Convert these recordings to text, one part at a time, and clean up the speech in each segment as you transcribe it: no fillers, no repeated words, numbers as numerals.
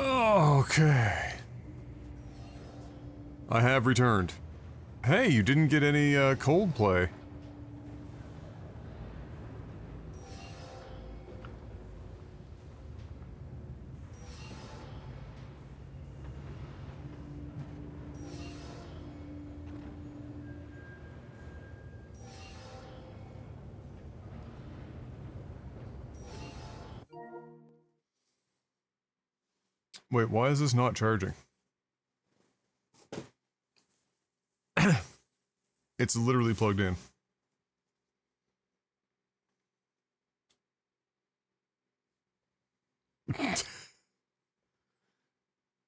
Okay. I have returned. Hey, you didn't get any Coldplay. Wait, why is this not charging? It's literally plugged in.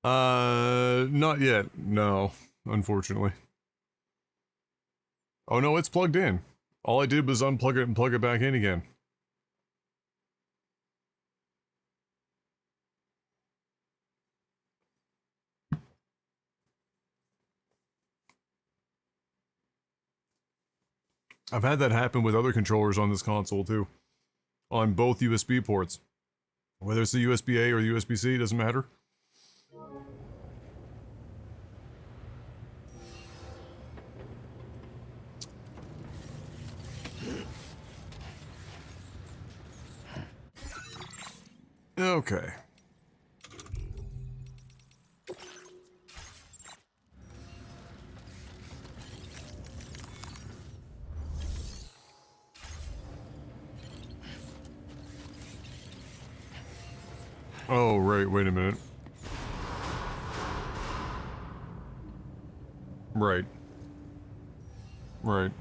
Not yet. No, unfortunately. Oh no, it's plugged in. All I did was unplug it and plug it back in again. I've had that happen with other controllers on this console too. On both USB ports. Whether it's the USB-A or the USB-C, doesn't matter. Okay. Oh, right, wait a minute. Right. Right.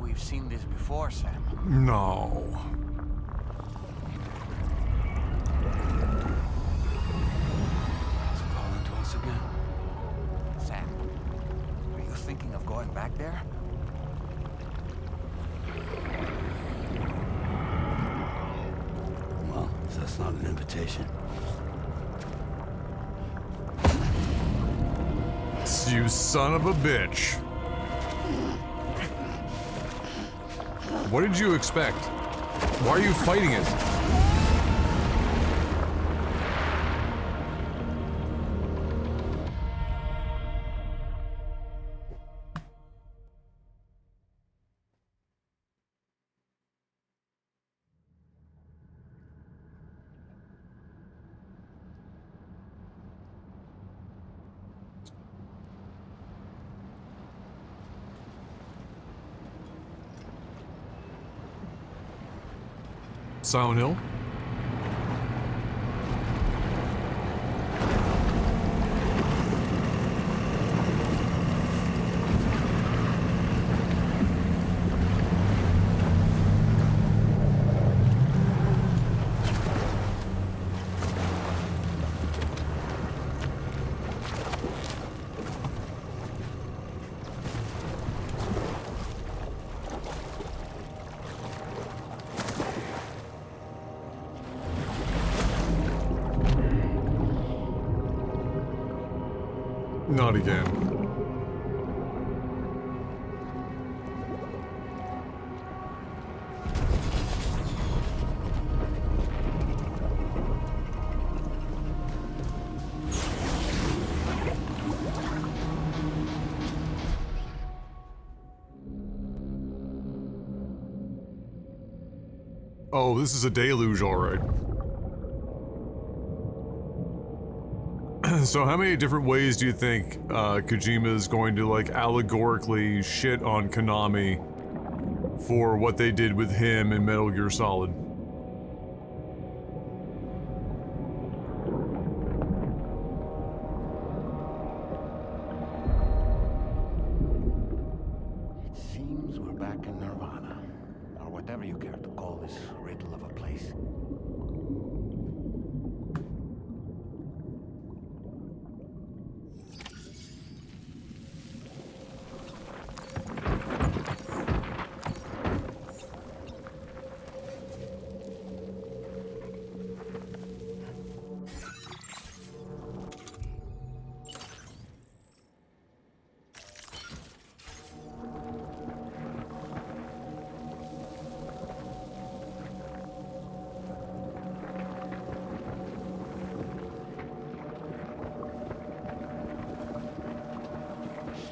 We've seen this before, Sam. No. It's calling to us again. Sam, are you thinking of going back there? Well, if that's not an invitation. You son of a bitch. What did you expect? Why are you fighting it? Silent Hill? Not again. Oh, this is a deluge, all right. So how many different ways do you think Kojima is going to, like, allegorically shit on Konami for what they did with him in Metal Gear Solid? whatever you care to call this riddle of a place.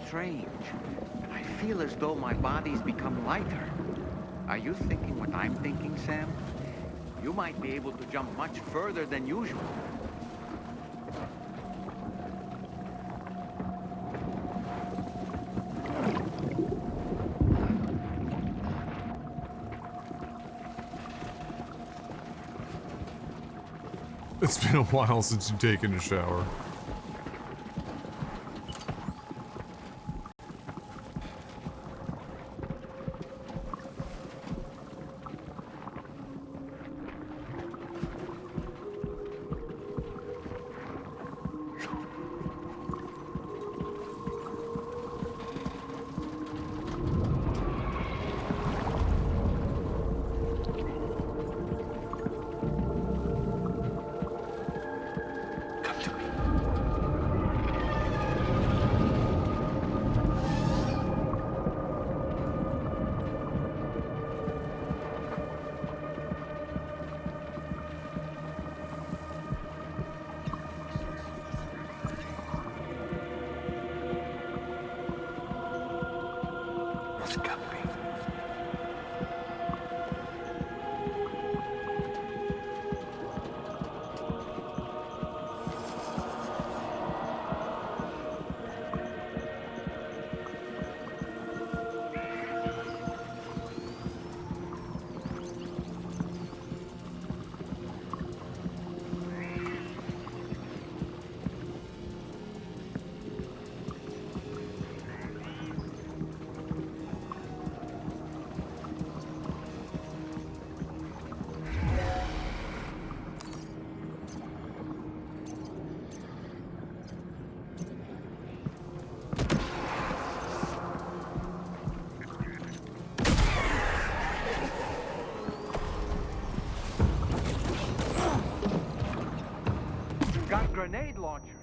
Strange. I feel as though my body's become lighter. Are you thinking what I'm thinking, Sam? You might be able to jump much further than usual. It's been a while since you've taken a shower. Grenade launchers.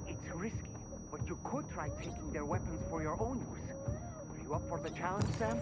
It's risky, but you could try taking their weapons for your own use. Are you up for the challenge, Sam?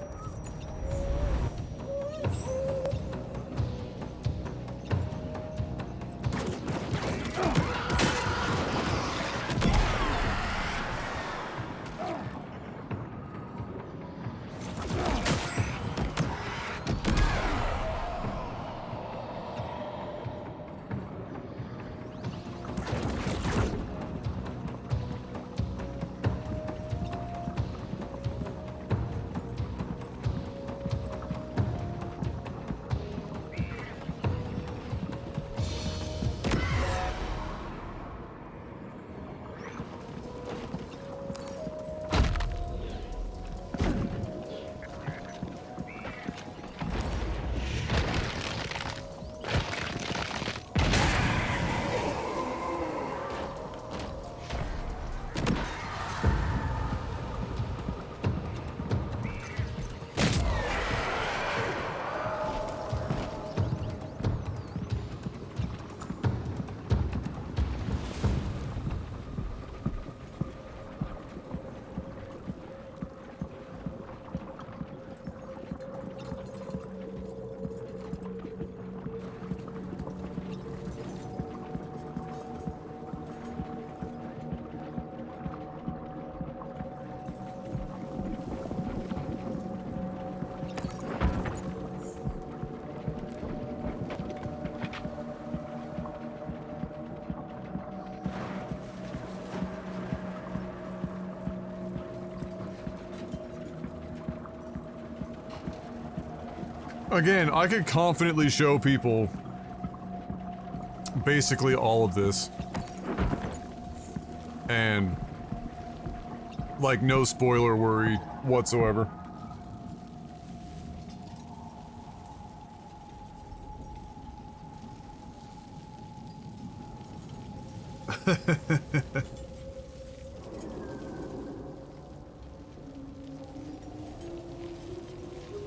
Again, I could confidently show people basically all of this. And like no spoiler worry whatsoever.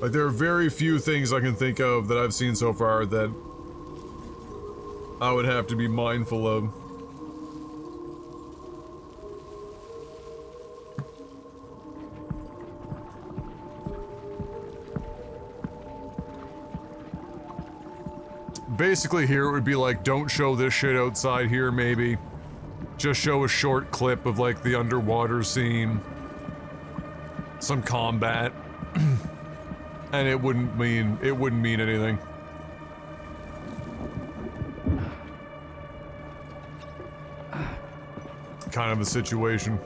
Like, there are very few things I can think of that I've seen so far that I would have to be mindful of. Basically here it would be like, don't show this shit outside here, maybe. Just show a short clip of, like, the underwater scene. Some combat. And it wouldn't mean anything. Kind of a situation.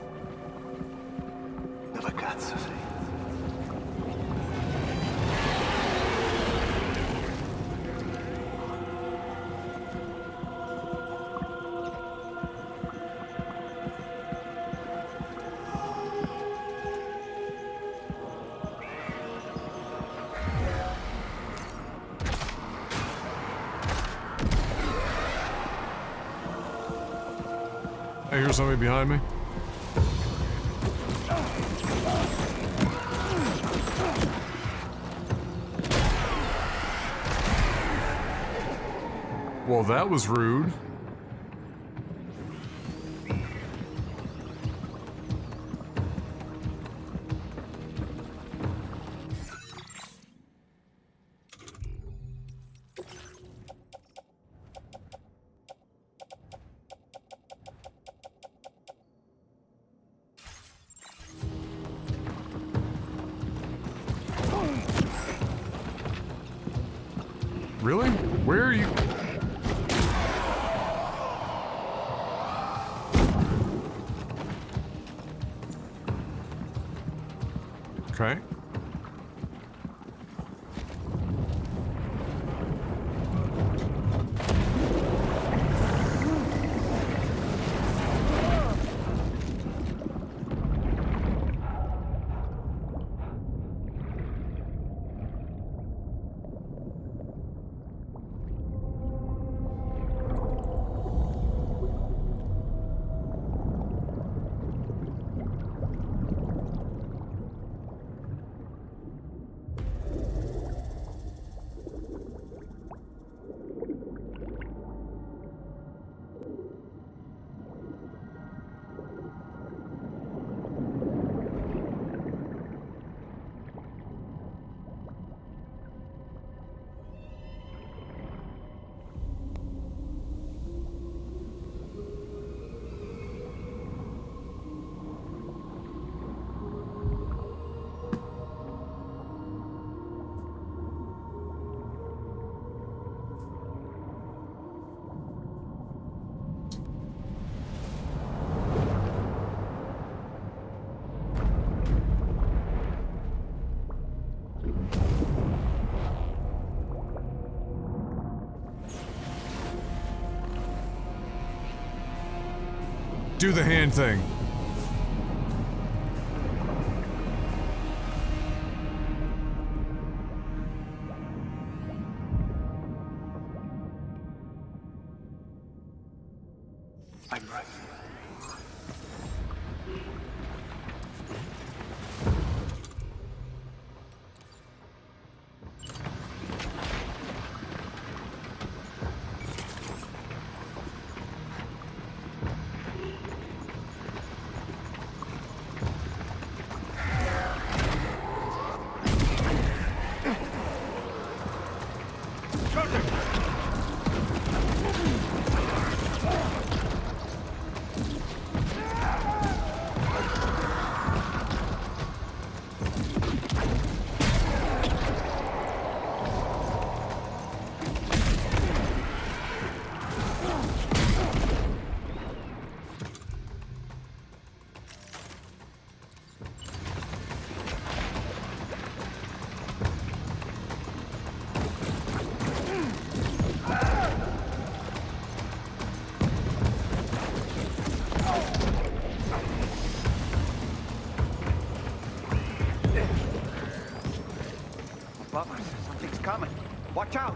I hear somebody behind me. Well, that was rude. Really? Where are you? Okay. Do the hand thing. I'm right. Bummers, something's coming. Watch out!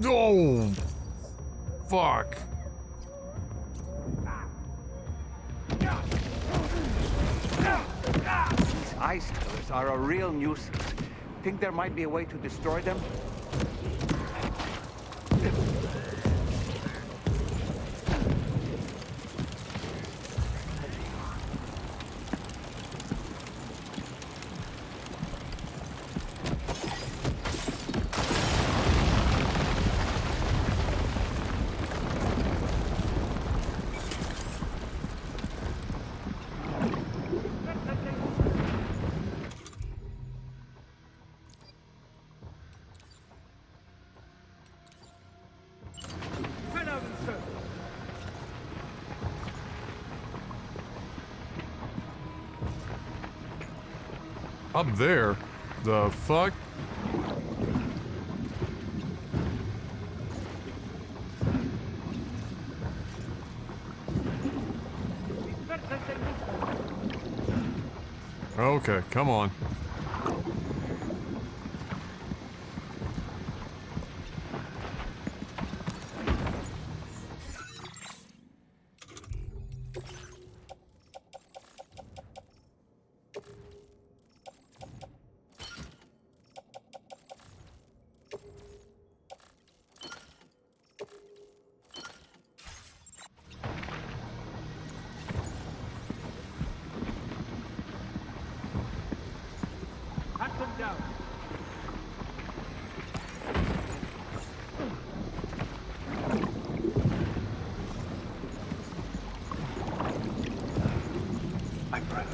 Oh, fuck. These ice killers are a real nuisance. Think there might be a way to destroy them? Up there? The fuck? Okay, come on. Hunt them down. I'm ready.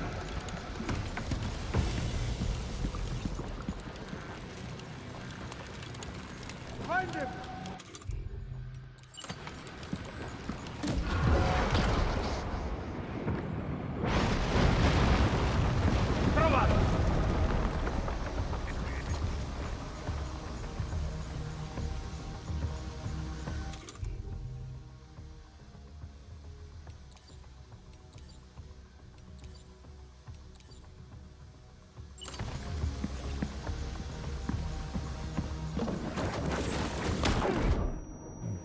Find him!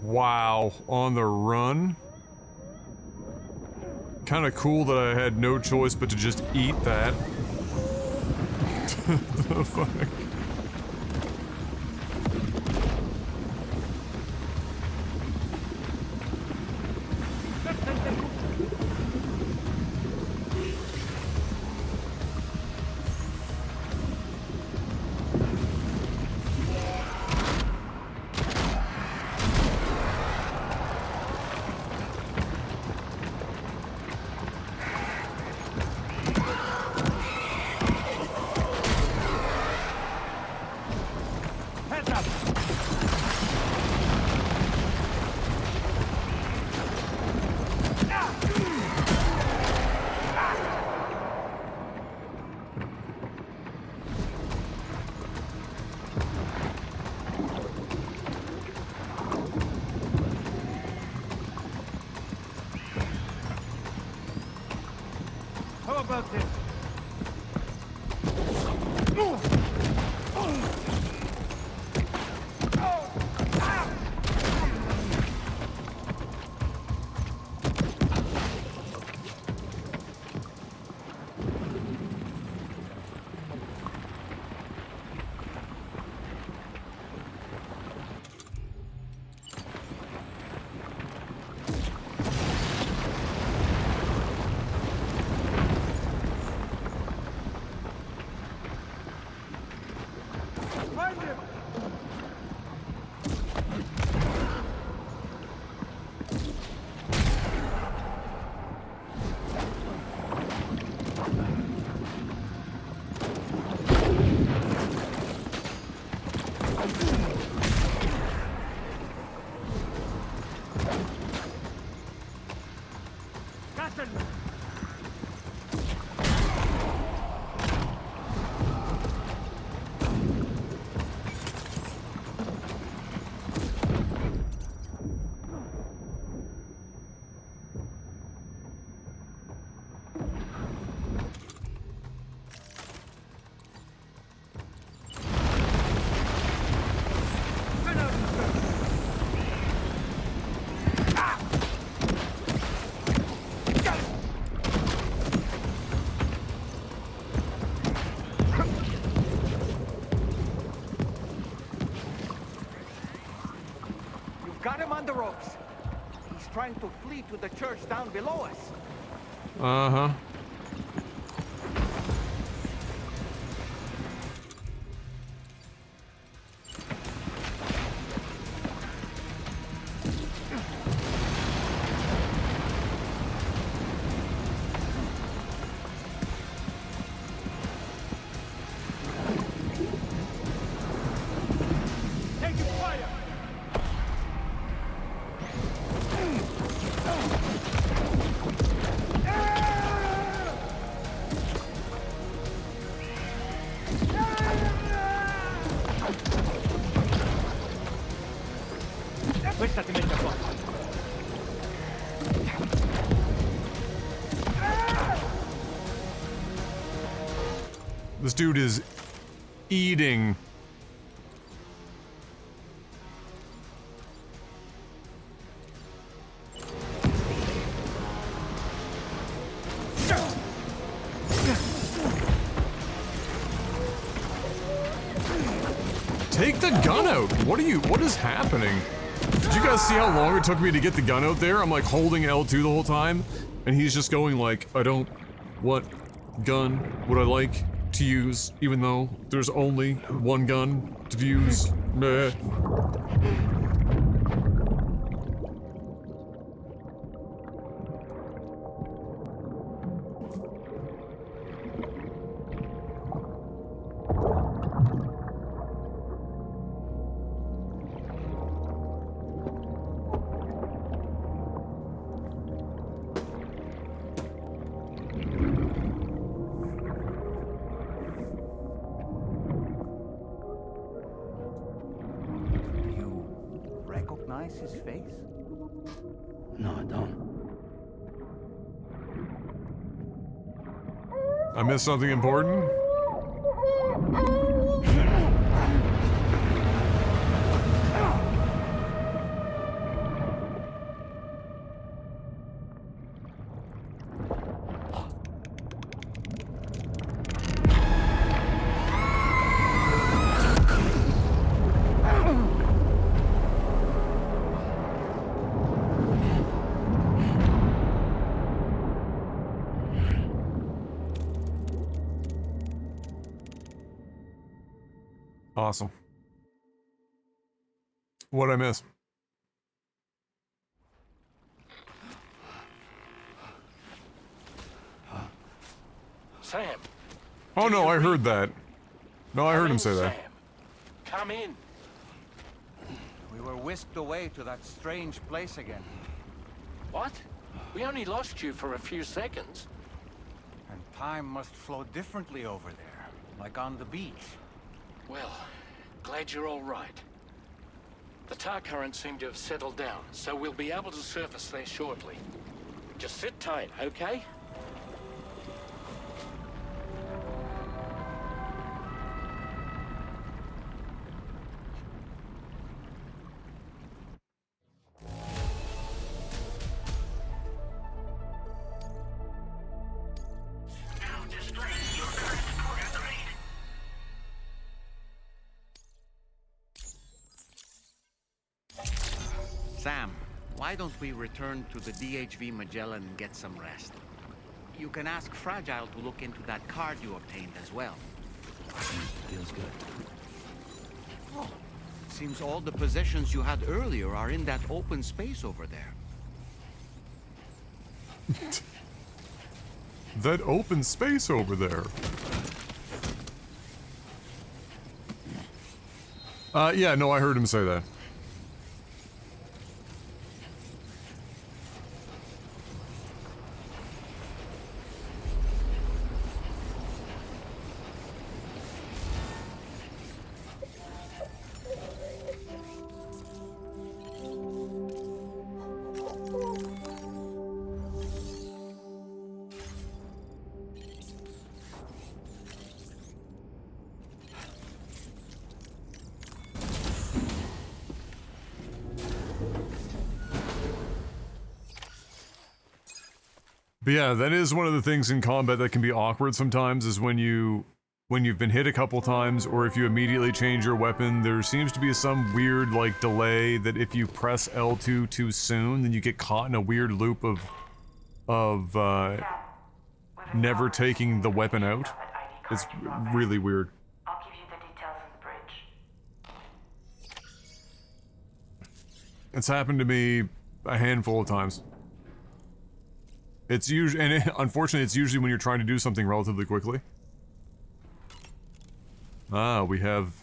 Wow, on the run? Kinda cool that I had no choice but to just eat that. The fuck? How about this? Find him! Captain! Got him on the ropes. He's trying to flee to the church down below us. Uh-huh. Taking fire! Questa ti mette a posto. This dude is eating. Take the gun out! What is happening? Did you guys see how long it took me to get the gun out there? I'm like holding L2 the whole time, and he's just going like, what gun would I like to use, even though there's only one gun to use? Meh. Recognize his face? No, I don't. I missed something important? Awesome. What'd I miss? Sam. Oh no, I heard that. No, I heard him say that. Sam. Come in. We were whisked away to that strange place again. What? We only lost you for a few seconds. And time must flow differently over there, like on the beach. Well, glad you're all right. The tar currents seem to have settled down, so we'll be able to surface there shortly. Just sit tight, okay? Sam, why don't we return to the DHV Magellan and get some rest? You can ask Fragile to look into that card you obtained as well. Feels good. Oh, seems all the possessions you had earlier are in that open space over there. That open space over there. Yeah, no, I heard him say that. But yeah, that is one of the things in combat that can be awkward sometimes, is when you when you've been hit a couple times, or if you immediately change your weapon, there seems to be some weird, like, delay that if you press L2 too soon, then you get caught in a weird loop of never taking the weapon out. It's really weird. I'll give you the details on the bridge. It's happened to me a handful of times. It's usually, and unfortunately, it's usually when you're trying to do something relatively quickly. Ah, we have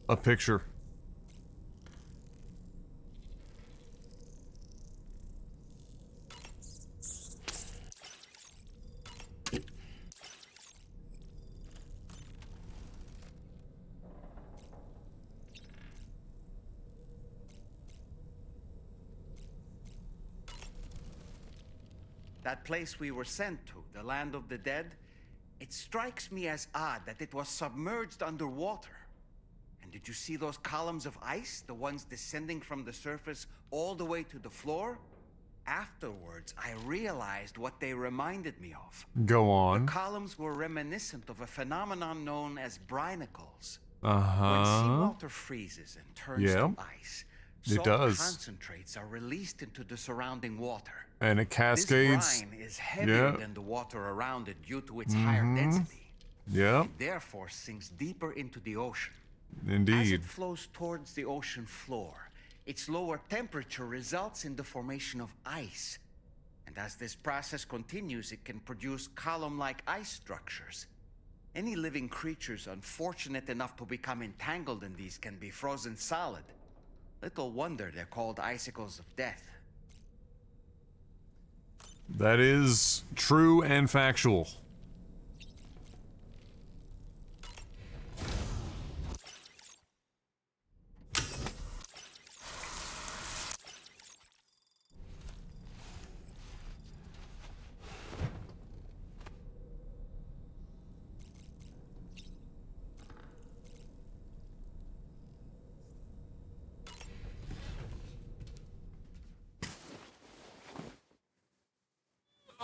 a picture. That place we were sent to, the land of the dead, it strikes me as odd that it was submerged underwater. And did you see those columns of ice, the ones descending from the surface all the way to the floor? Afterwards, I realized what they reminded me of. Go on. The columns were reminiscent of a phenomenon known as brinicles. Uh-huh. When seawater freezes and turns to ice, It salt does. concentrates are released into the surrounding water. And it cascades. This brine is heavier than the water around it due to its higher density. Yep. It therefore sinks deeper into the ocean. As Indeed. it flows towards the ocean floor, its lower temperature results in the formation of ice. And as this process continues, it can produce column-like ice structures. Any living creatures unfortunate enough to become entangled in these can be frozen solid. Little wonder they're called icicles of death. That is true and factual.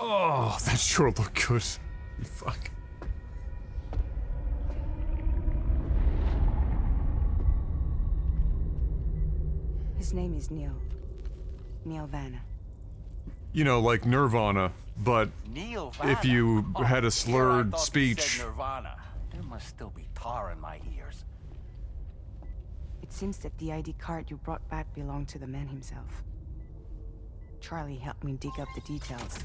Oh, that sure looked good. Fuck. His name is Neil. Neil Vanna. You know, like Nirvana, but Neil if you Vanna? had a Here I slurred thought you speech. said Nirvana. There must still be tar in my ears. It seems that the ID card you brought back belonged to the man himself. Charlie helped me dig up the details.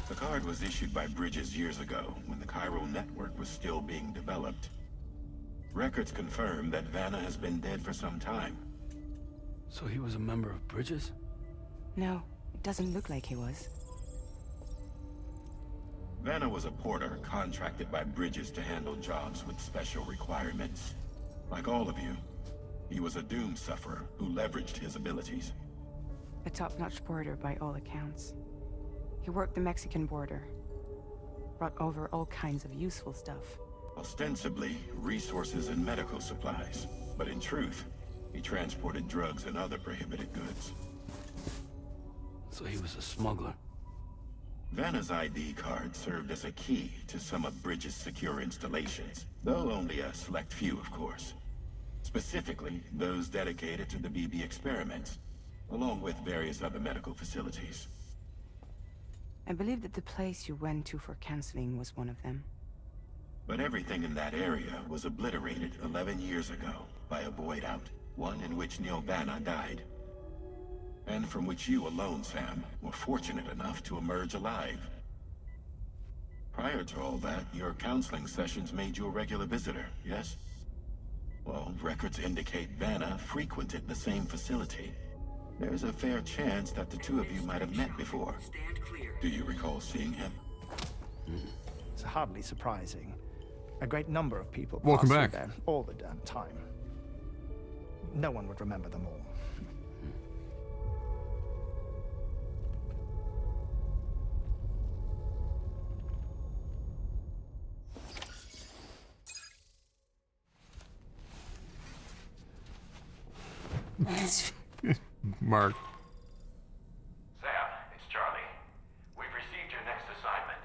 The card was issued by Bridges years ago, when the chiral network was still being developed. Records confirm that Vanna has been dead for some time. So he was a member of Bridges? No, it doesn't look like he was. Vanna was a porter contracted by Bridges to handle jobs with special requirements. Like all of you, he was a doom sufferer who leveraged his abilities. A top-notch porter by all accounts. He worked the Mexican border. Brought over all kinds of useful stuff. Ostensibly, resources and medical supplies. But in truth, he transported drugs and other prohibited goods. So he was a smuggler. Vanna's ID card served as a key to some of Bridges' secure installations, though only a select few, of course. Specifically, those dedicated to the BB experiments, along with various other medical facilities. I believe that the place you went to for counseling was one of them. But everything in that area was obliterated 11 years ago by a void out, one in which Neil Vanna died. And from which you alone, Sam, were fortunate enough to emerge alive. Prior to all that, your counseling sessions made you a regular visitor, yes? Well, records indicate Vanna frequented the same facility. There's a fair chance that the two of you might have met before. Do you recall seeing him? It's hardly surprising. A great number of people Welcome pass through back. there all the damn time. No one would remember them all. Mark. Sam, it's Charlie. We've received your next assignment.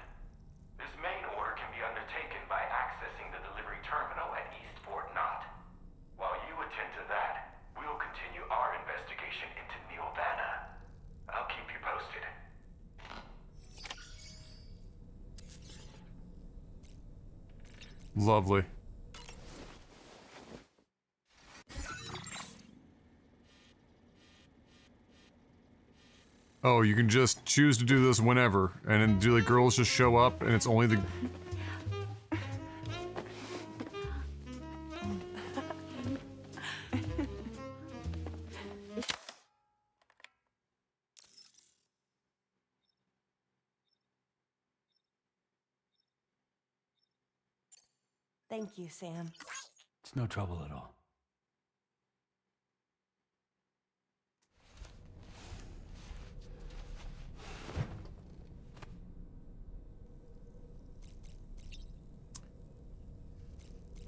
This main Lovely. Oh, you can just choose to do this whenever, and then do the girls just show up, and it's only the... Thank you, Sam. It's no trouble at all.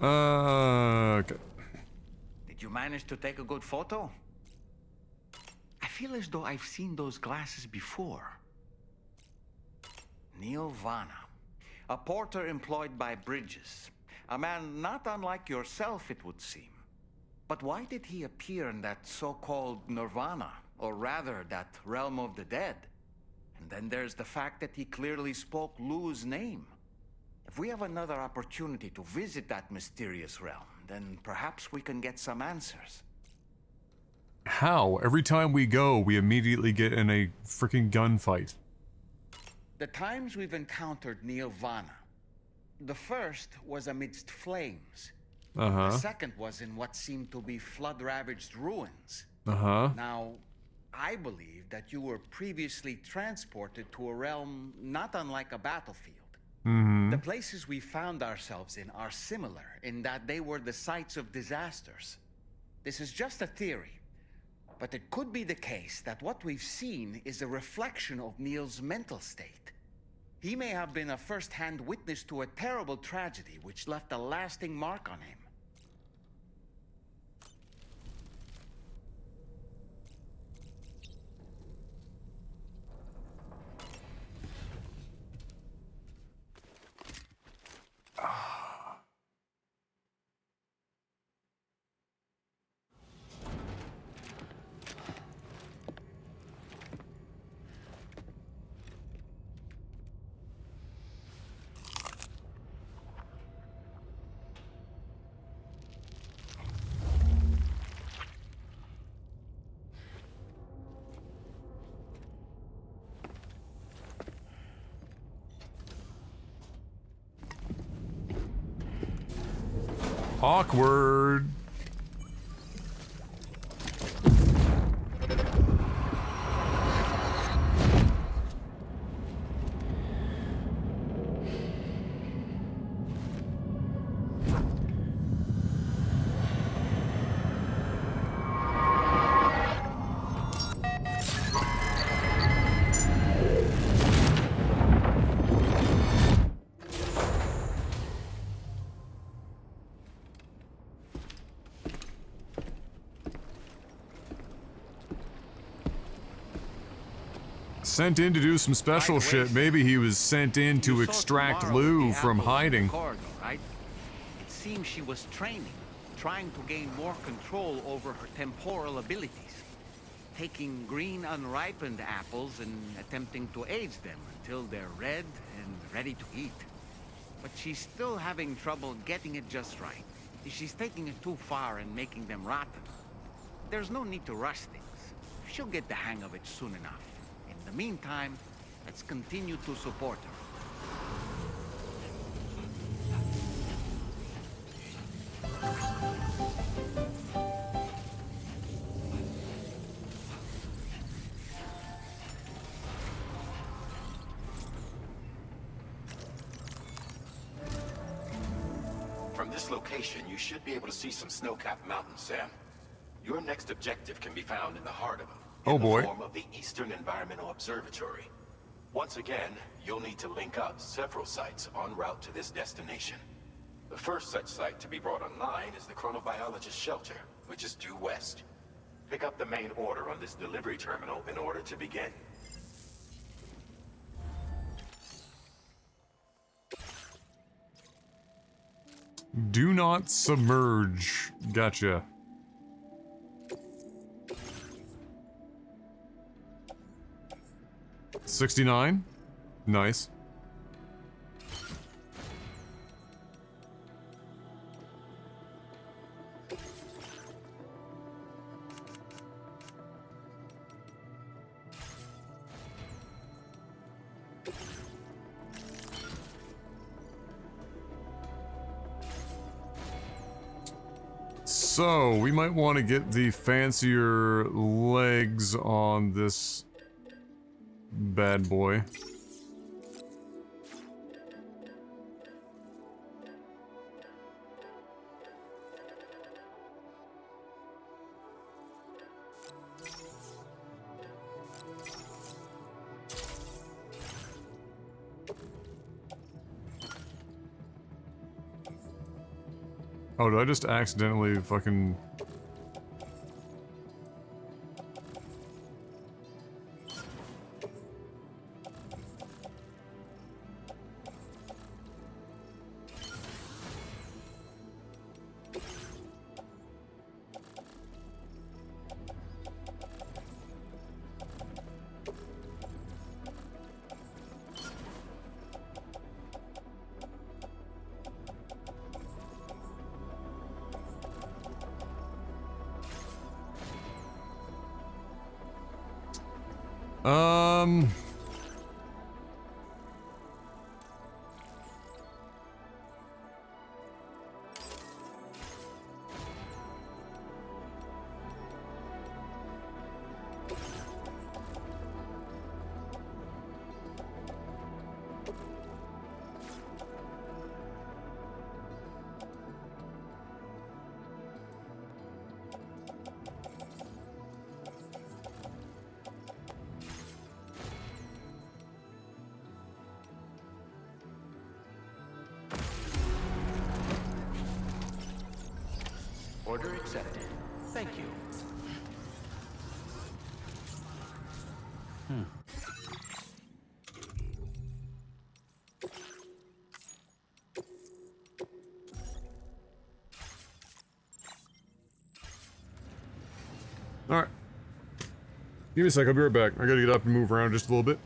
Okay. Did you manage to take a good photo? I feel as though I've seen those glasses before. Neil Vanna, a porter employed by Bridges. A man not unlike yourself, it would seem. But why did he appear in that so-called Nirvana, or rather, that realm of the dead? And then there's the fact that he clearly spoke Lou's name. If we have another opportunity to visit that mysterious realm, then perhaps we can get some answers. How? Every time we go, we immediately get in a freaking gunfight. The times we've encountered Neil Vanna, the first was amidst flames. Uh-huh. The second was in what seemed to be flood-ravaged ruins. Uh-huh. Now, I believe that you were previously transported to a realm not unlike a battlefield. Mm-hmm. The places we found ourselves in are similar in that they were the sites of disasters. This is just a theory, but it could be the case that what we've seen is a reflection of Neil's mental state. He may have been a first-hand witness to a terrible tragedy which left a lasting mark on him. Awkward. Sent in to do some special shit. Maybe he was sent in to extract Lou from hiding. Corridor, right? It seems she was training, trying to gain more control over her temporal abilities, taking green unripened apples and attempting to age them until they're red and ready to eat. But she's still having trouble getting it just right. She's taking it too far and making them rotten. There's no need to rush things. She'll get the hang of it soon enough. In the meantime, let's continue to support her. From this location, you should be able to see some snow-capped mountains, Sam. Your next objective can be found in the heart of them. Oh boy. In the form of the Eastern Environmental Observatory. Once again, you'll need to link up several sites en route to this destination. The first such site to be brought online is the Chronobiologist Shelter, which is due west. Pick up the main order on this delivery terminal in order to begin. Do not submerge. Gotcha. $69. Nice. So, we might want to get the fancier legs on this bad boy. Oh, did I just accidentally fucking... Order accepted. Thank you. Alright. Give me a sec, I'll be right back. I gotta get up and move around just a little bit.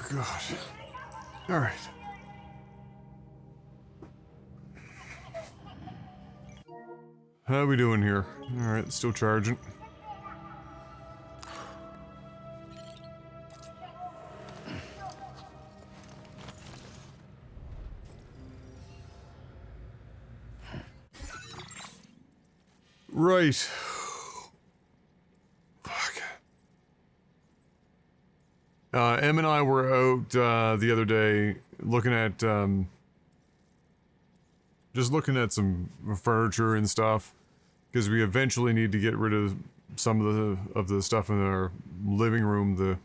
God. Alright. How we doing here? Alright, still charging. Right. Fuck. Em and I were out the other day looking at just looking at some furniture and stuff because we eventually need to get rid of some of the stuff in our living room.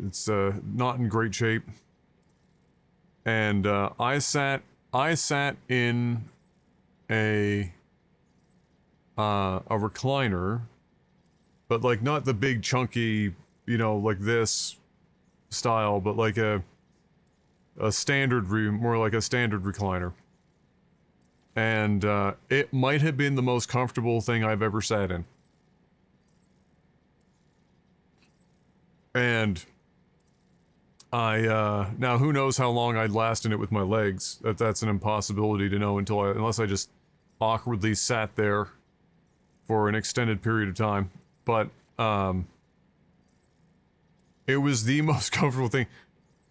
It's not in great shape. And I sat in a recliner, but like not the big chunky, you know, like this style, but like a standard more like a standard recliner. And it might have been the most comfortable thing I've ever sat in. And now who knows how long I'd last in it with my legs. That's an impossibility to know unless I just awkwardly sat there for an extended period of time. But it was the most comfortable thing.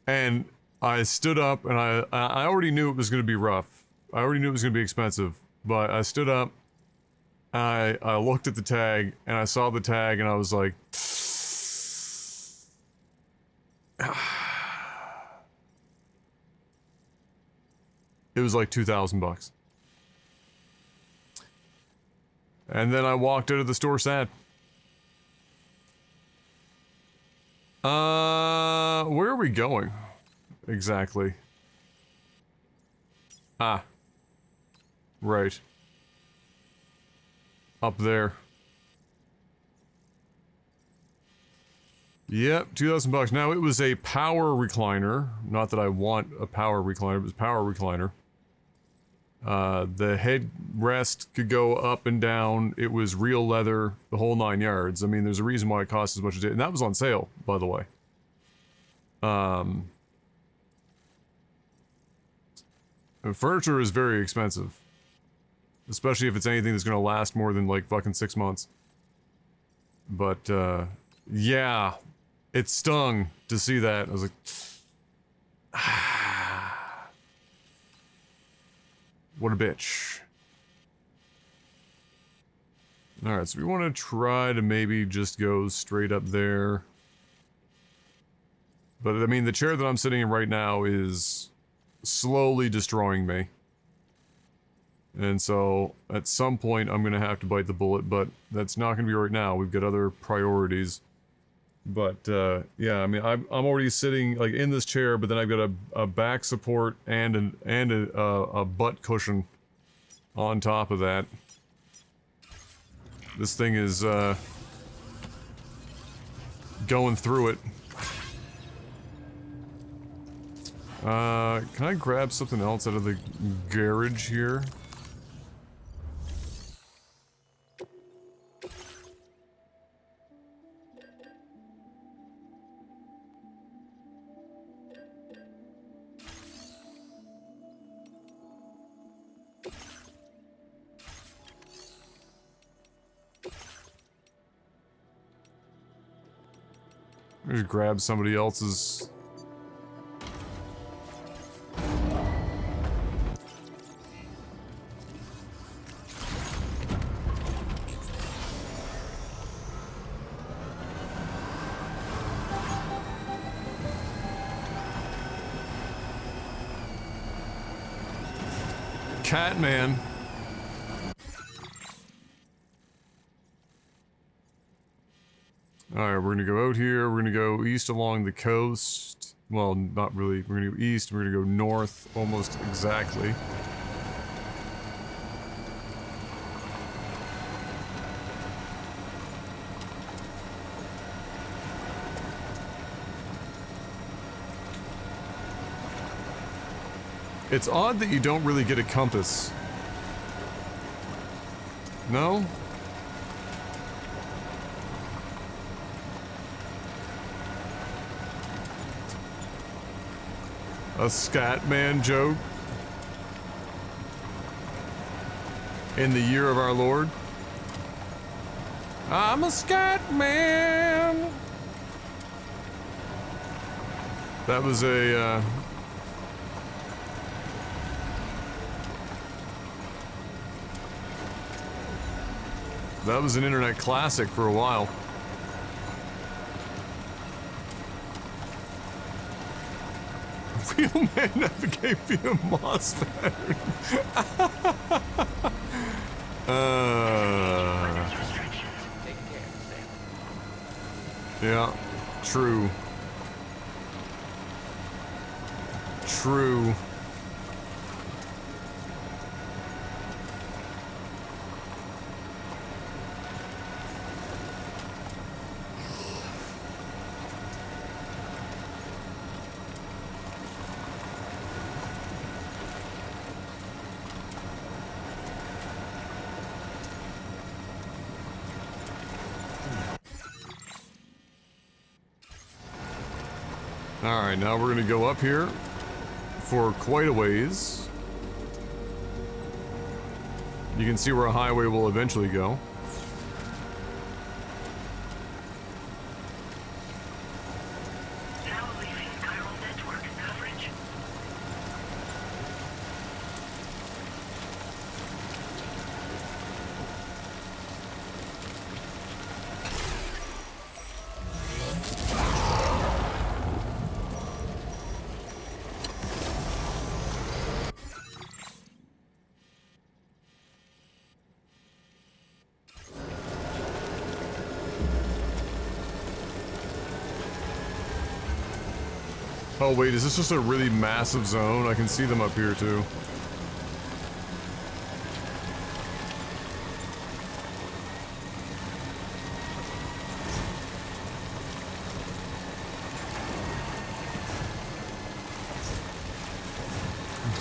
And I stood up and I already knew it was going to be rough. I already knew it was going to be expensive, but I stood up, I looked at the tag and I saw the tag and I was like, it was like $2,000. And then I walked out of the store sad. Where are we going? Exactly. Ah. Right. Up there. Yep, $2,000. Now, it was a power recliner. Not that I want a power recliner, it was a power recliner. The headrest could go up and down. It was real leather, the whole 9 yards. I mean, there's a reason why it costs as much as it did. And that was on sale, by the way. Furniture is very expensive. Especially if it's anything that's gonna last more than, like, fucking 6 months. But, yeah. It stung to see that. I was like... What a bitch. Alright, so we want to try to maybe just go straight up there. But, I mean, the chair that I'm sitting in right now is slowly destroying me. And so, at some point, I'm going to have to bite the bullet, but that's not going to be right now. We've got other priorities. But, yeah, I mean, I'm already sitting, like, in this chair, but then I've got a back support and a butt cushion on top of that. This thing is, going through it. Can I grab something else out of the garage here? Just grab somebody else's. Catman. Alright, we're gonna go out here, we're gonna go east along the coast. Well, not really, we're gonna go east, we're gonna go north almost exactly. It's odd that you don't really get a compass. No? A scat man joke? In the year of our Lord? I'm a scat man! That was a, that was an internet classic for a while. Real man navigate via moss pattern. Yeah, true. True. Alright, now we're gonna go up here for quite a ways. You can see where a highway will eventually go. Now leaving chiral network coverage. Oh wait, is this just a really massive zone? I can see them up here too.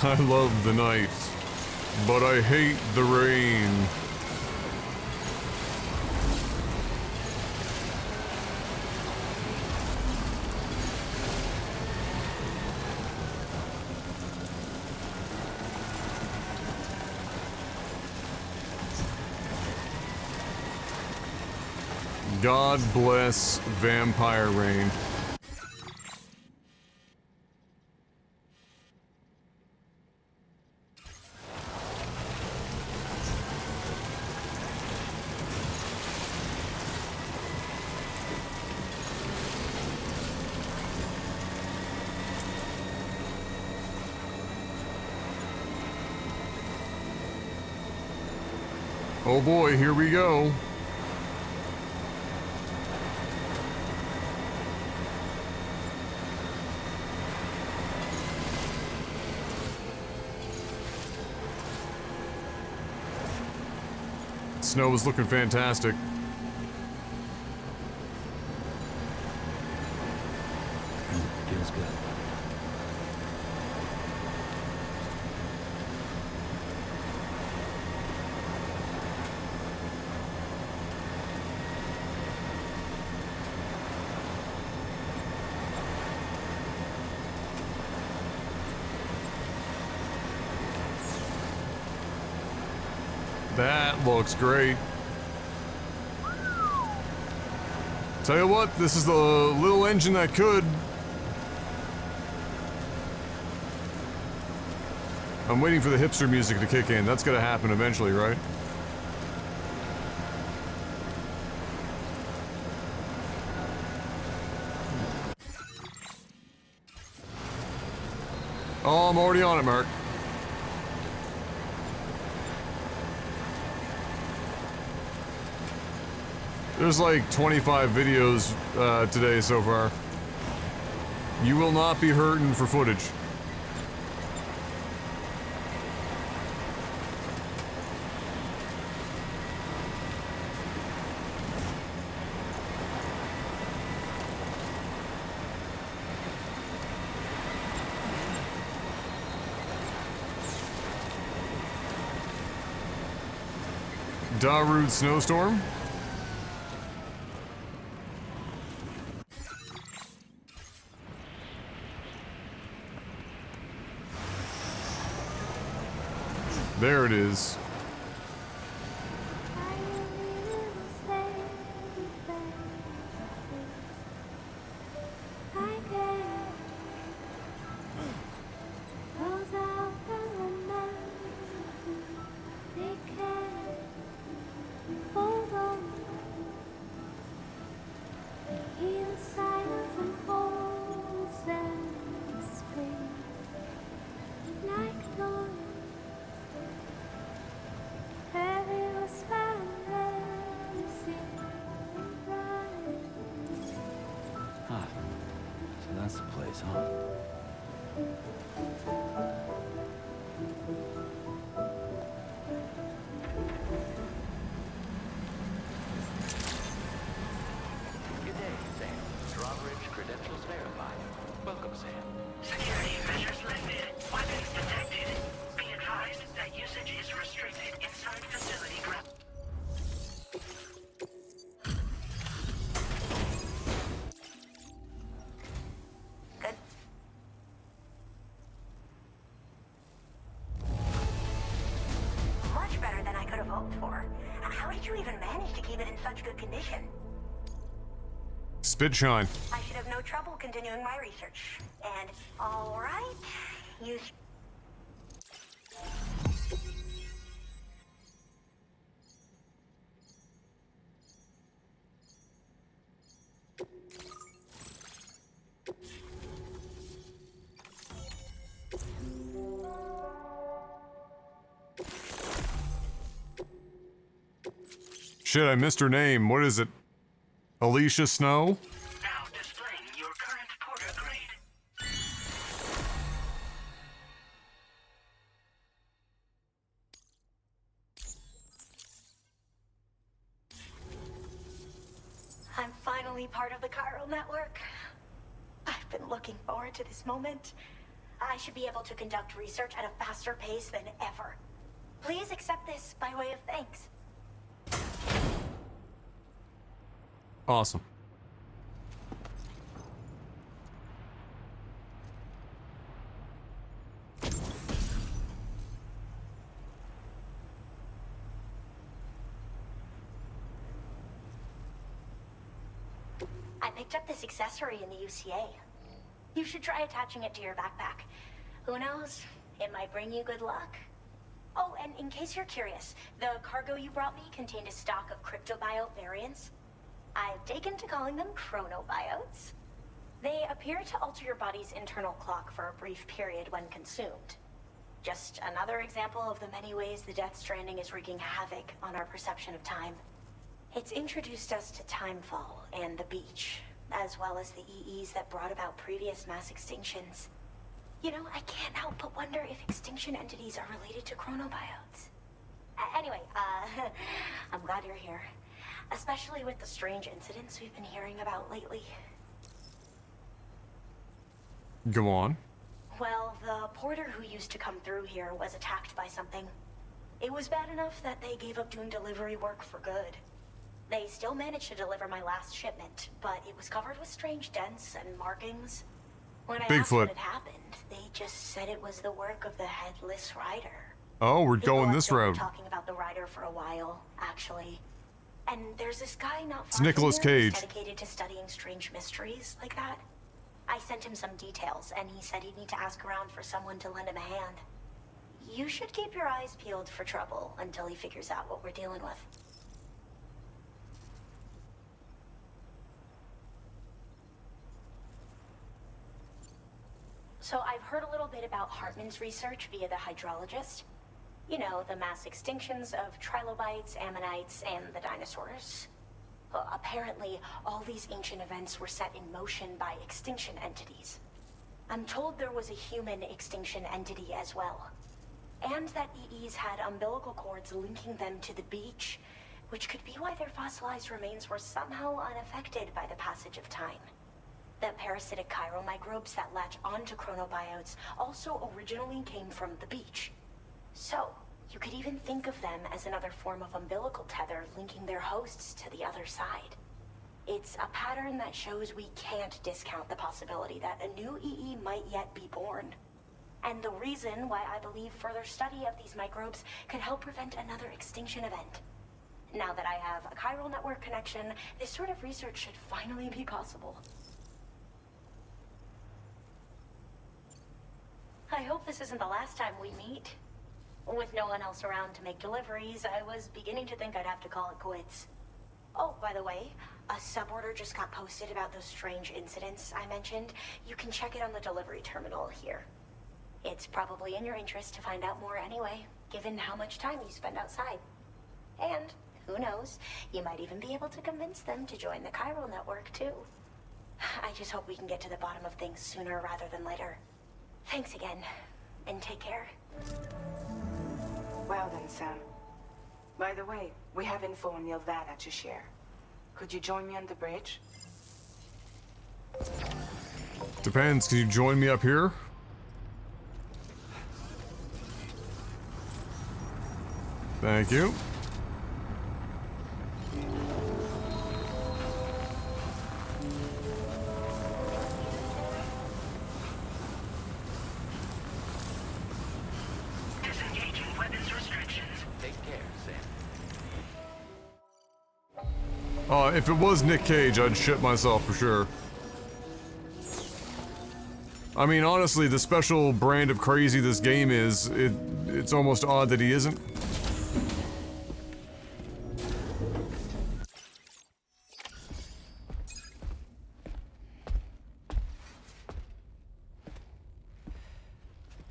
I love the night, but I hate the rain. God bless Vampire Rain. Oh boy, here we go. Snow was looking fantastic. Feels good. That looks great. Tell you what, this is the little engine that could. I'm waiting for the hipster music to kick in. That's gonna happen eventually, right? Oh, I'm already on it, Mark. There's like 25 videos today so far. You will not be hurting for footage. Darude snowstorm. There it is. Ah, so that's the place, huh? Good day, Sam. Drawbridge credentials verified. Welcome, Sam. Security measures lifted. Weapons detected. Be advised that usage is restricted inside facility ground. Good. Much better than I could have hoped for. How did you even manage to keep it in such good condition? Spit shine. I should have no trouble continuing my research. And, all right, you... Shit, I missed her name. What is it? Alicia Snow? Now displaying your current porter grade. I'm finally part of the chiral network. I've been looking forward to this moment. I should be able to conduct research at a faster pace than ever. Please accept this by way of thanks. Awesome. I picked up this accessory in the UCA. You should try attaching it to your backpack. Who knows? It might bring you good luck. Oh, and in case you're curious, the cargo you brought me contained a stock of cryptobiote variants. I've taken to calling them chronobiotes. They appear to alter your body's internal clock for a brief period when consumed. Just another example of the many ways the Death Stranding is wreaking havoc on our perception of time. It's introduced us to Timefall and the beach, as well as the EEs that brought about previous mass extinctions. You know, I can't help but wonder if extinction entities are related to chronobiotes. Anyway, I'm glad you're here. Especially with the strange incidents we've been hearing about lately. Go on. Well, the porter who used to come through here was attacked by something. It was bad enough that they gave up doing delivery work for good. They still managed to deliver my last shipment, but it was covered with strange dents and markings. When I asked what had happened, they just said it was the work of the Headless Rider. Oh, we're People going this have been route. talking about the Rider for a while, actually. And there's this guy not It's far Nicolas from here who's Cage. dedicated to studying strange mysteries like that. I sent him some details, and he said he'd need to ask around for someone to lend him a hand. You should keep your eyes peeled for trouble until he figures out what we're dealing with. So I've heard a little bit about Hartman's research via the hydrologist. You know, the mass extinctions of trilobites, ammonites, and the dinosaurs. Well, apparently, all these ancient events were set in motion by extinction entities. I'm told there was a human extinction entity as well. And that EEs had umbilical cords linking them to the beach, which could be why their fossilized remains were somehow unaffected by the passage of time. The parasitic chiromicrobes that latch onto chronobiotes also originally came from the beach. So, you could even think of them as another form of umbilical tether linking their hosts to the other side. It's a pattern that shows we can't discount the possibility that a new EE might yet be born. and the reason why I believe further study of these microbes could help prevent another extinction event. Now that I have a chiral network connection, this sort of research should finally be possible. I hope this isn't the last time we meet. With no one else around to make deliveries, I was beginning to think I'd have to call it quits. Oh, by the way, a suborder just got posted about those strange incidents I mentioned. You can check it on the delivery terminal here. It's probably in your interest to find out more anyway, given how much time you spend outside. And, who knows, you might even be able to convince them to join the chiral network, too. I just hope we can get to the bottom of things sooner rather than later. Thanks again, and take care. Well then, Sam. By the way, we have info on Nilvana to share. Could you join me on the bridge? Depends. Can you join me up here? Thank you. Disengaging weapons restrictions. Take care, Sam. If it was Nick Cage, I'd shit myself for sure. I mean, honestly, the special brand of crazy this game is, it's almost odd that he isn't.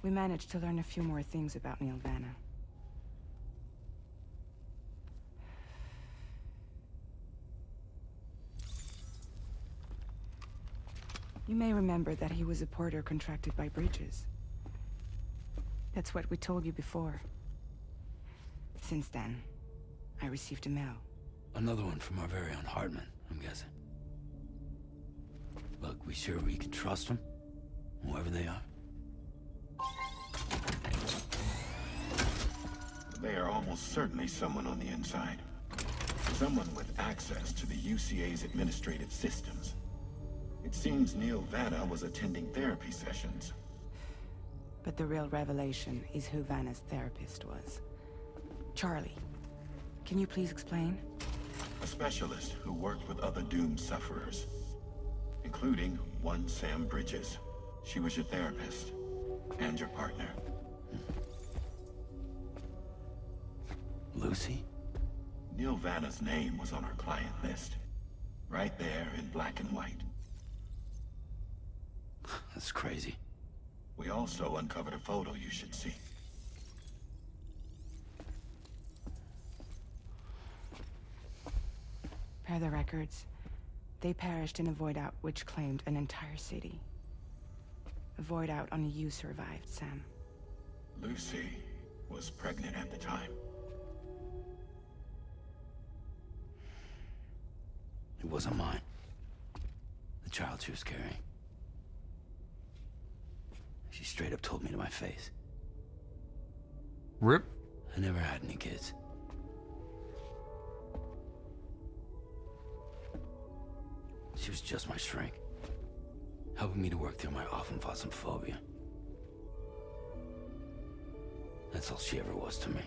We managed to learn a few more things about Nilvana. You may remember that he was a porter contracted by Bridges. That's what we told you before. Since then, I received a mail. Another one from our very own Hartman, I'm guessing. Look, we sure we can trust them? Whoever they are? They are almost certainly someone on the inside. Someone with access to the UCA's administrative systems. It seems Neil Vanna was attending therapy sessions. But the real revelation is who Vanna's therapist was. Charlie, can you please explain? A specialist who worked with other doomed sufferers, including one Sam Bridges. She was your therapist and your partner. Lucy? Neil Vanna's name was on our client list. Right there in black and white. That's crazy. We also uncovered a photo you should see. Per the records, they perished in a void out which claimed an entire city. A void out only you survived, Sam. Lucy was pregnant at the time. It wasn't mine. The child she was carrying. She straight up told me to my face. Rip. I never had any kids. She was just my shrink, helping me to work through my often phobia. That's all she ever was to me.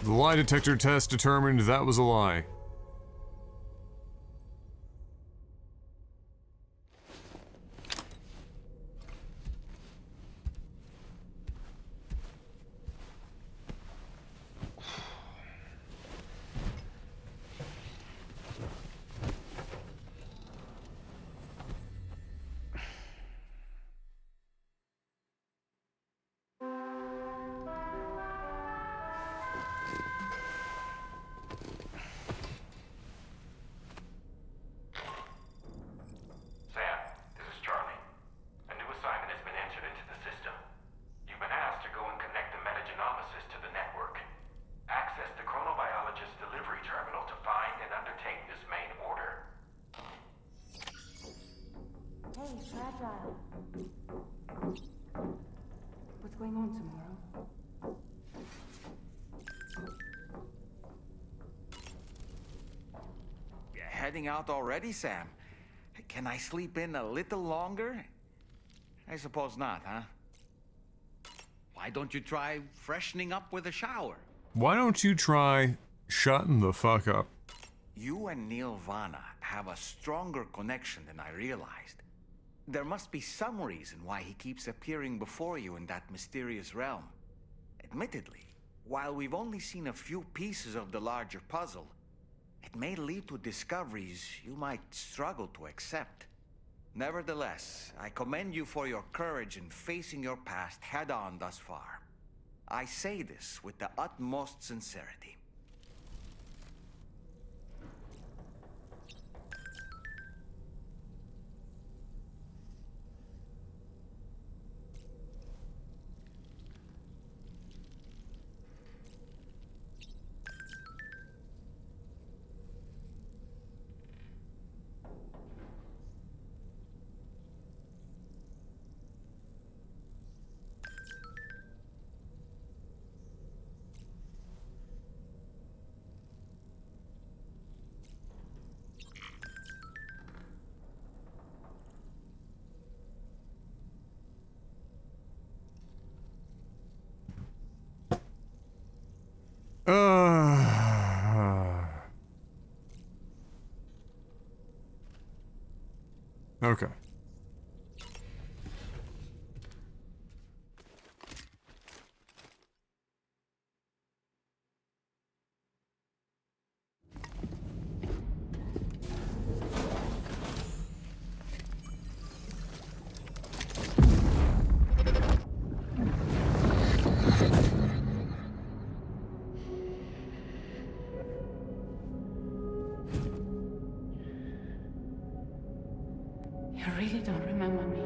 The lie detector test determined that was a lie. What's going on tomorrow? Heading out already, Sam? Can I sleep in a little longer? I suppose not, huh? Why don't you try freshening up with a shower? Why don't you try shutting the fuck up? You and Neil Vana have a stronger connection than I realized. There must be some reason why he keeps appearing before you in that mysterious realm. Admittedly, while we've only seen a few pieces of the larger puzzle, it may lead to discoveries you might struggle to accept. Nevertheless, I commend you for your courage in facing your past head-on thus far. I say this with the utmost sincerity. Okay. You really don't remember me.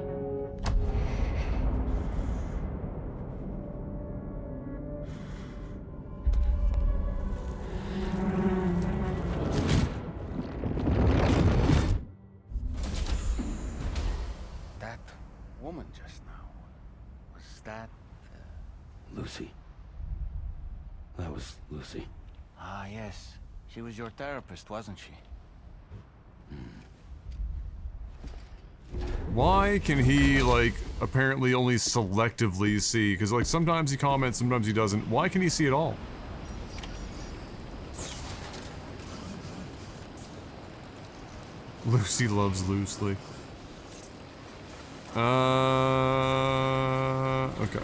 That woman just now, was that... Lucy. That was Lucy. Ah, yes. She was your therapist, wasn't she? Why can he, like, apparently only selectively see? Because, like, sometimes he comments, sometimes he doesn't. Why can he see it all? Lucy loves loosely. Okay.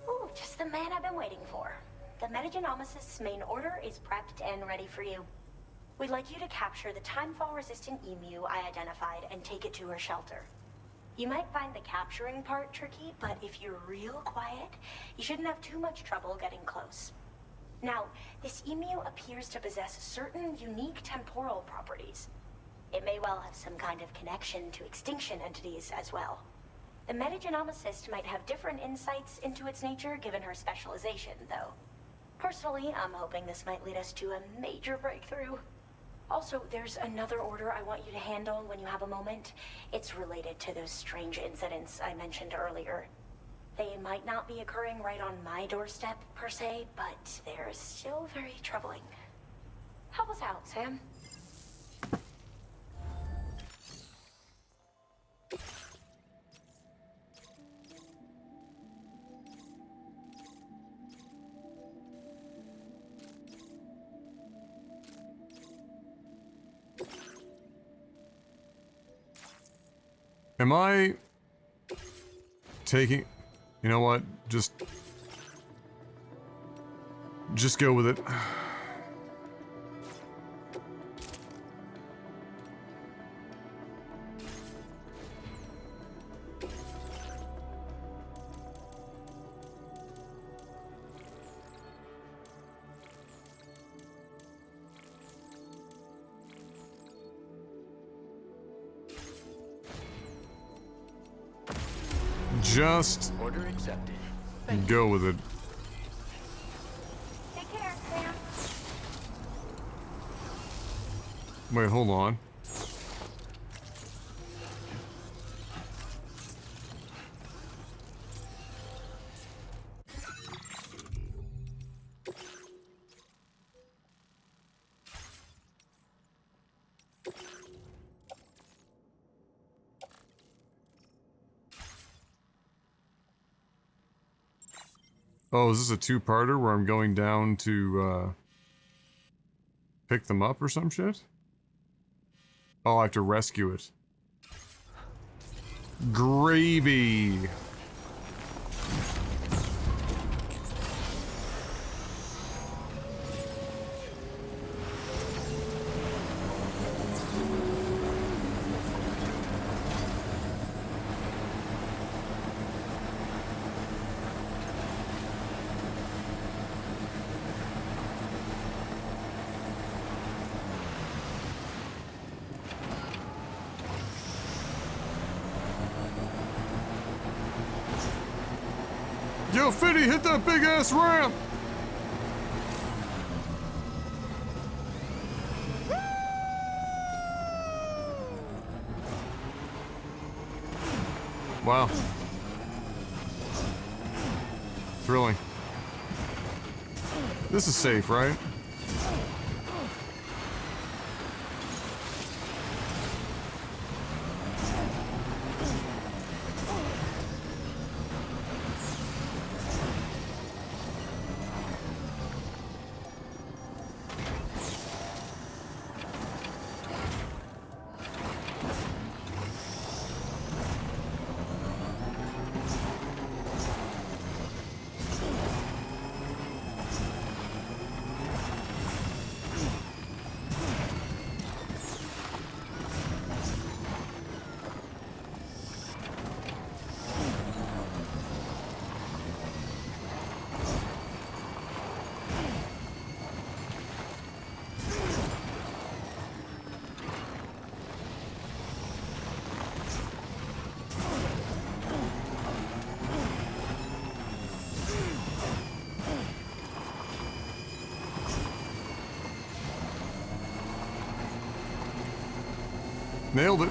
Ooh, just the man I've been waiting for. The Metagenomicist's main order is prepped and ready for you. We'd like you to capture the timefall-resistant emu I identified and take it to her shelter. You might find the capturing part tricky, but if you're real quiet, you shouldn't have too much trouble getting close. Now, this emu appears to possess certain unique temporal properties. It may well have some kind of connection to extinction entities as well. The Metagenomicist might have different insights into its nature given her specialization, though. Personally, I'm hoping this might lead us to a major breakthrough. Also, there's another order I want you to handle when you have a moment. It's related to those strange incidents I mentioned earlier. They might not be occurring right on my doorstep, per se, but they're still very troubling. Help us out, Sam. Am I taking... You know what? Just go with it. Just Order accepted. go with it. Take care, Sam. Wait, hold on. Oh, is this a two-parter where I'm going down to, pick them up or some shit? Oh, I have to rescue it. Gravy! Yo, Fitty, hit that big ass ramp! Wow. Thrilling. This is safe, right? Nailed it.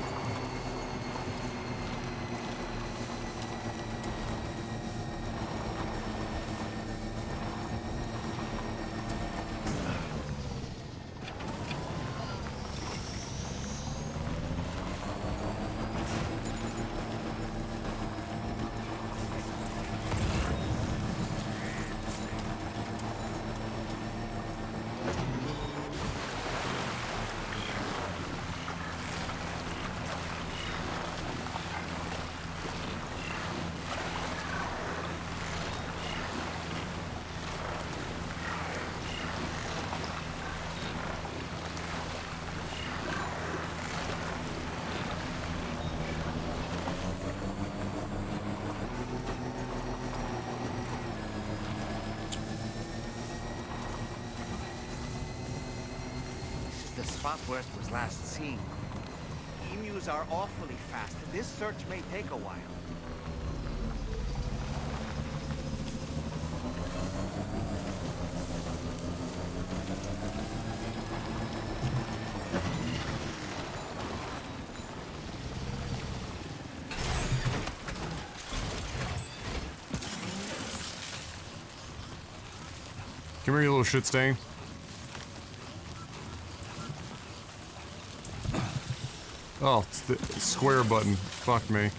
The spot where it was last seen. Emus are awfully fast. This search may take a while. Come here, you little shit stain. Oh, it's the square button. Fuck me.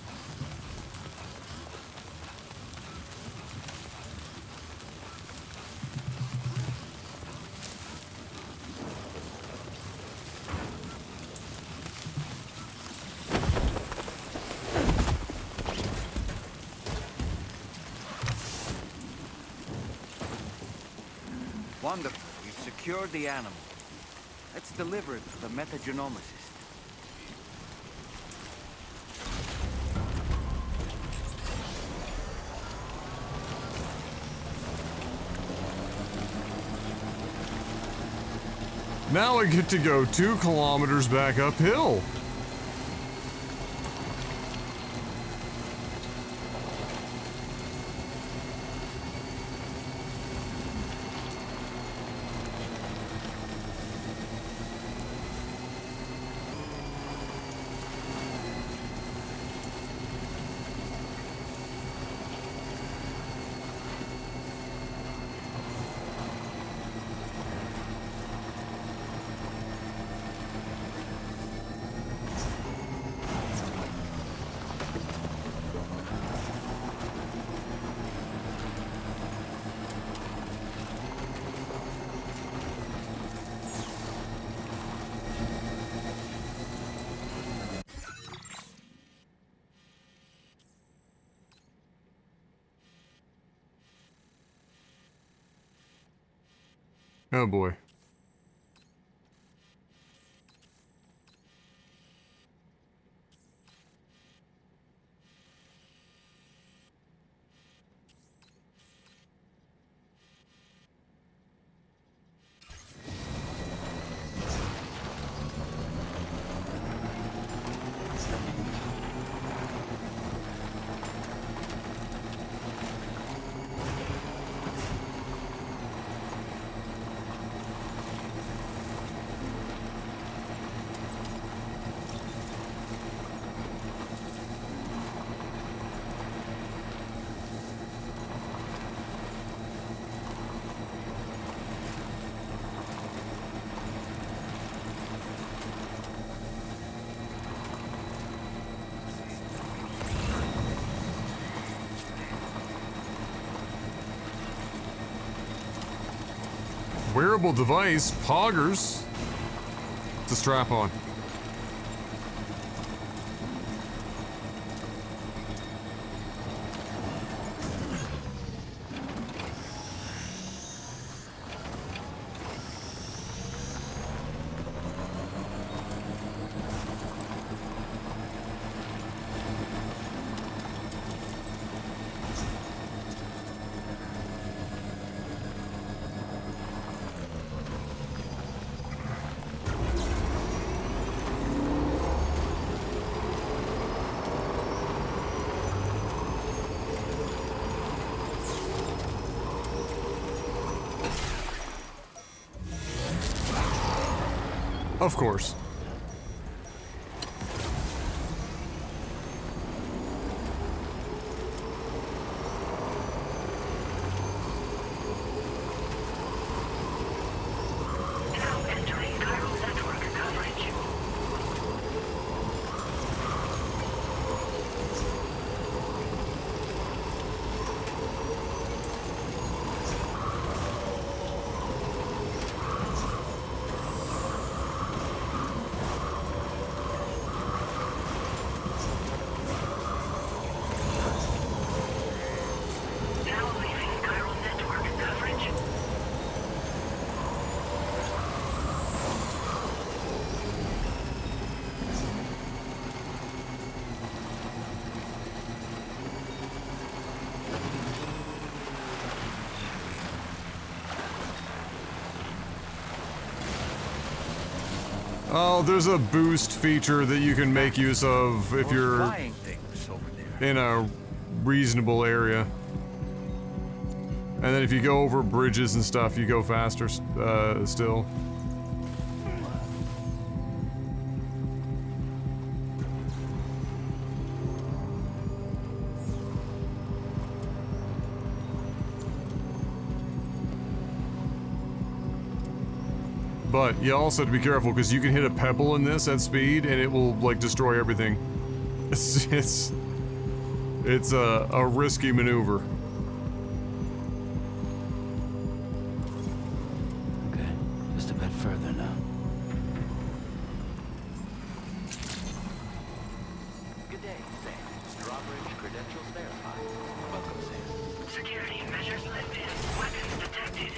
Wonderful. We've secured the animal. Let's deliver it to the metagenomicist. Now I get to go 2 kilometers back uphill. Oh boy. Wearable device, poggers. It's a strap on. Of course. Now entering chiral network coverage. Now leaving chiral network coverage. Oh, there's a boost feature that you can make use of if you're Flying things over there. in a reasonable area. And then if you go over bridges and stuff, you go faster still. But you also have to be careful because you can hit a pebble in this at speed and it will like destroy everything. It's a risky maneuver. Okay, just a bit further now. Good day, Sam. Drawbridge credentials verified. Welcome, Sam. Security measures lifted. Weapons detected.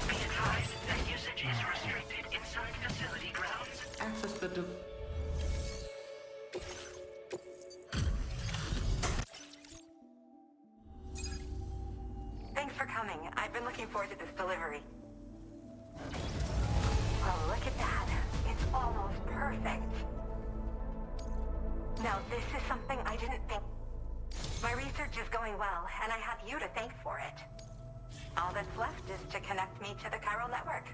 Be advised that usage is restricted inside facility grounds. Access the Thanks for coming. I've been looking forward to this delivery. Oh, look at that. It's almost perfect. Now, this is something I didn't think. My research is going well, and I have you to thank for it. All that's left is to connect me to the chiral network.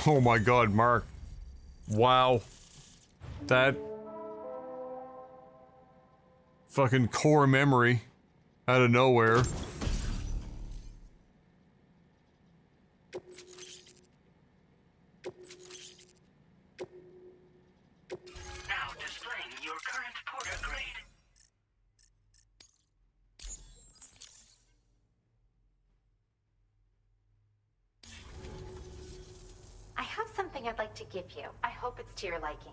Oh my god, Mark. Wow. That fucking core memory out of nowhere. Now displaying your current porter grade. I have something something I'd like to give you. I hope it's to your liking.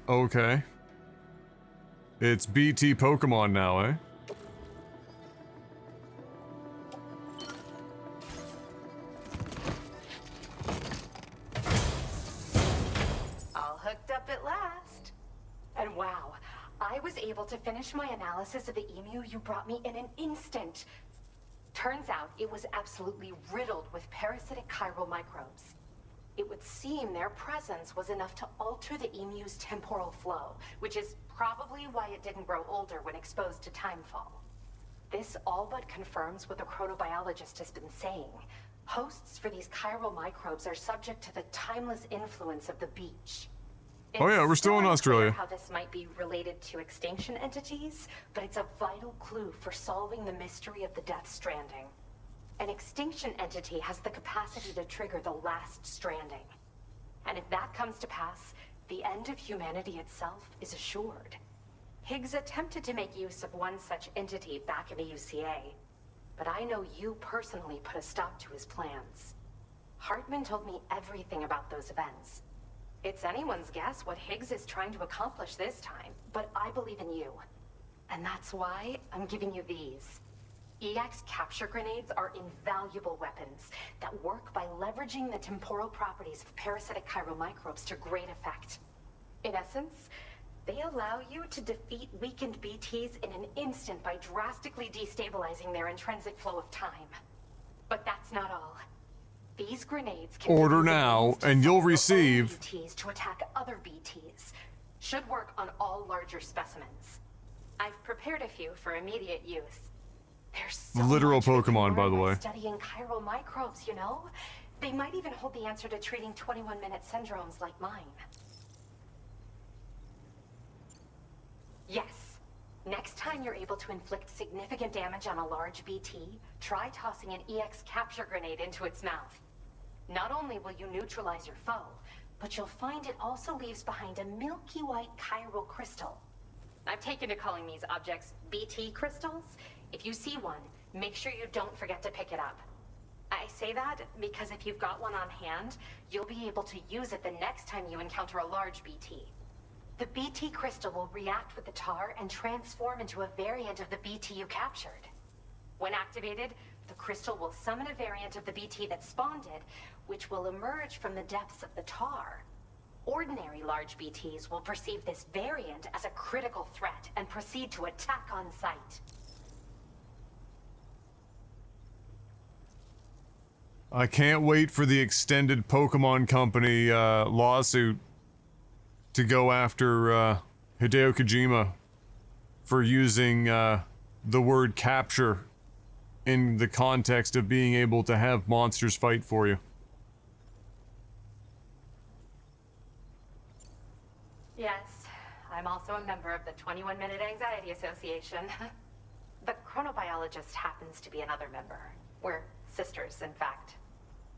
Okay. It's BT Pokemon now, eh? All hooked up at last. And wow, I was able to finish my analysis of the emu you brought me in an instant. Turns out it was absolutely riddled with parasitic chiral microbes. It would seem their presence was enough to alter the emu's temporal flow, which is probably why it didn't grow older when exposed to timefall. This all but confirms what the chronobiologist has been saying. Hosts for these chiral microbes are subject to the timeless influence of the beach. Oh yeah, we're still in Australia. How this might be related to extinction entities, but it's a vital clue for solving the mystery of the Death Stranding. An extinction entity has the capacity to trigger the last stranding. And if that comes to pass, the end of humanity itself is assured. Higgs attempted to make use of one such entity back in the UCA, but I know you personally put a stop to his plans. Hartman told me everything about those events. It's anyone's guess what Higgs is trying to accomplish this time, but I believe in you. And that's why I'm giving you these. EX capture grenades are invaluable weapons that work by leveraging the temporal properties of parasitic chiral microbes to great effect. In essence, they allow you to defeat weakened BTs in an instant by drastically destabilizing their intrinsic flow of time. But that's not all. These grenades can Order now, and you'll receive BTs to attack other BTs. Should work on all larger specimens. I've prepared a few for immediate use. There's so literal much we can Pokemon, by learn the way. Studying chiral microbes, you know? They might even hold the answer to treating 21-minute syndromes like mine. Yes. Next time you're able to inflict significant damage on a large BT, try tossing an EX capture grenade into its mouth. Not only will you neutralize your foe, but you'll find it also leaves behind a milky white chiral crystal. I've taken to calling these objects BT crystals. If you see one, make sure you don't forget to pick it up. I say that because if you've got one on hand, you'll be able to use it the next time you encounter a large BT. The BT crystal will react with the tar and transform into a variant of the BT you captured. When activated, the crystal will summon a variant of the BT that spawned it, which will emerge from the depths of the tar. Ordinary large BTs will perceive this variant as a critical threat and proceed to attack on sight. I can't wait for the extended Pokemon Company lawsuit to go after Hideo Kojima for using the word capture in the context of being able to have monsters fight for you. Yes, I'm also a member of the 21-Minute Anxiety Association. The chronobiologist happens to be another member. We're sisters, in fact.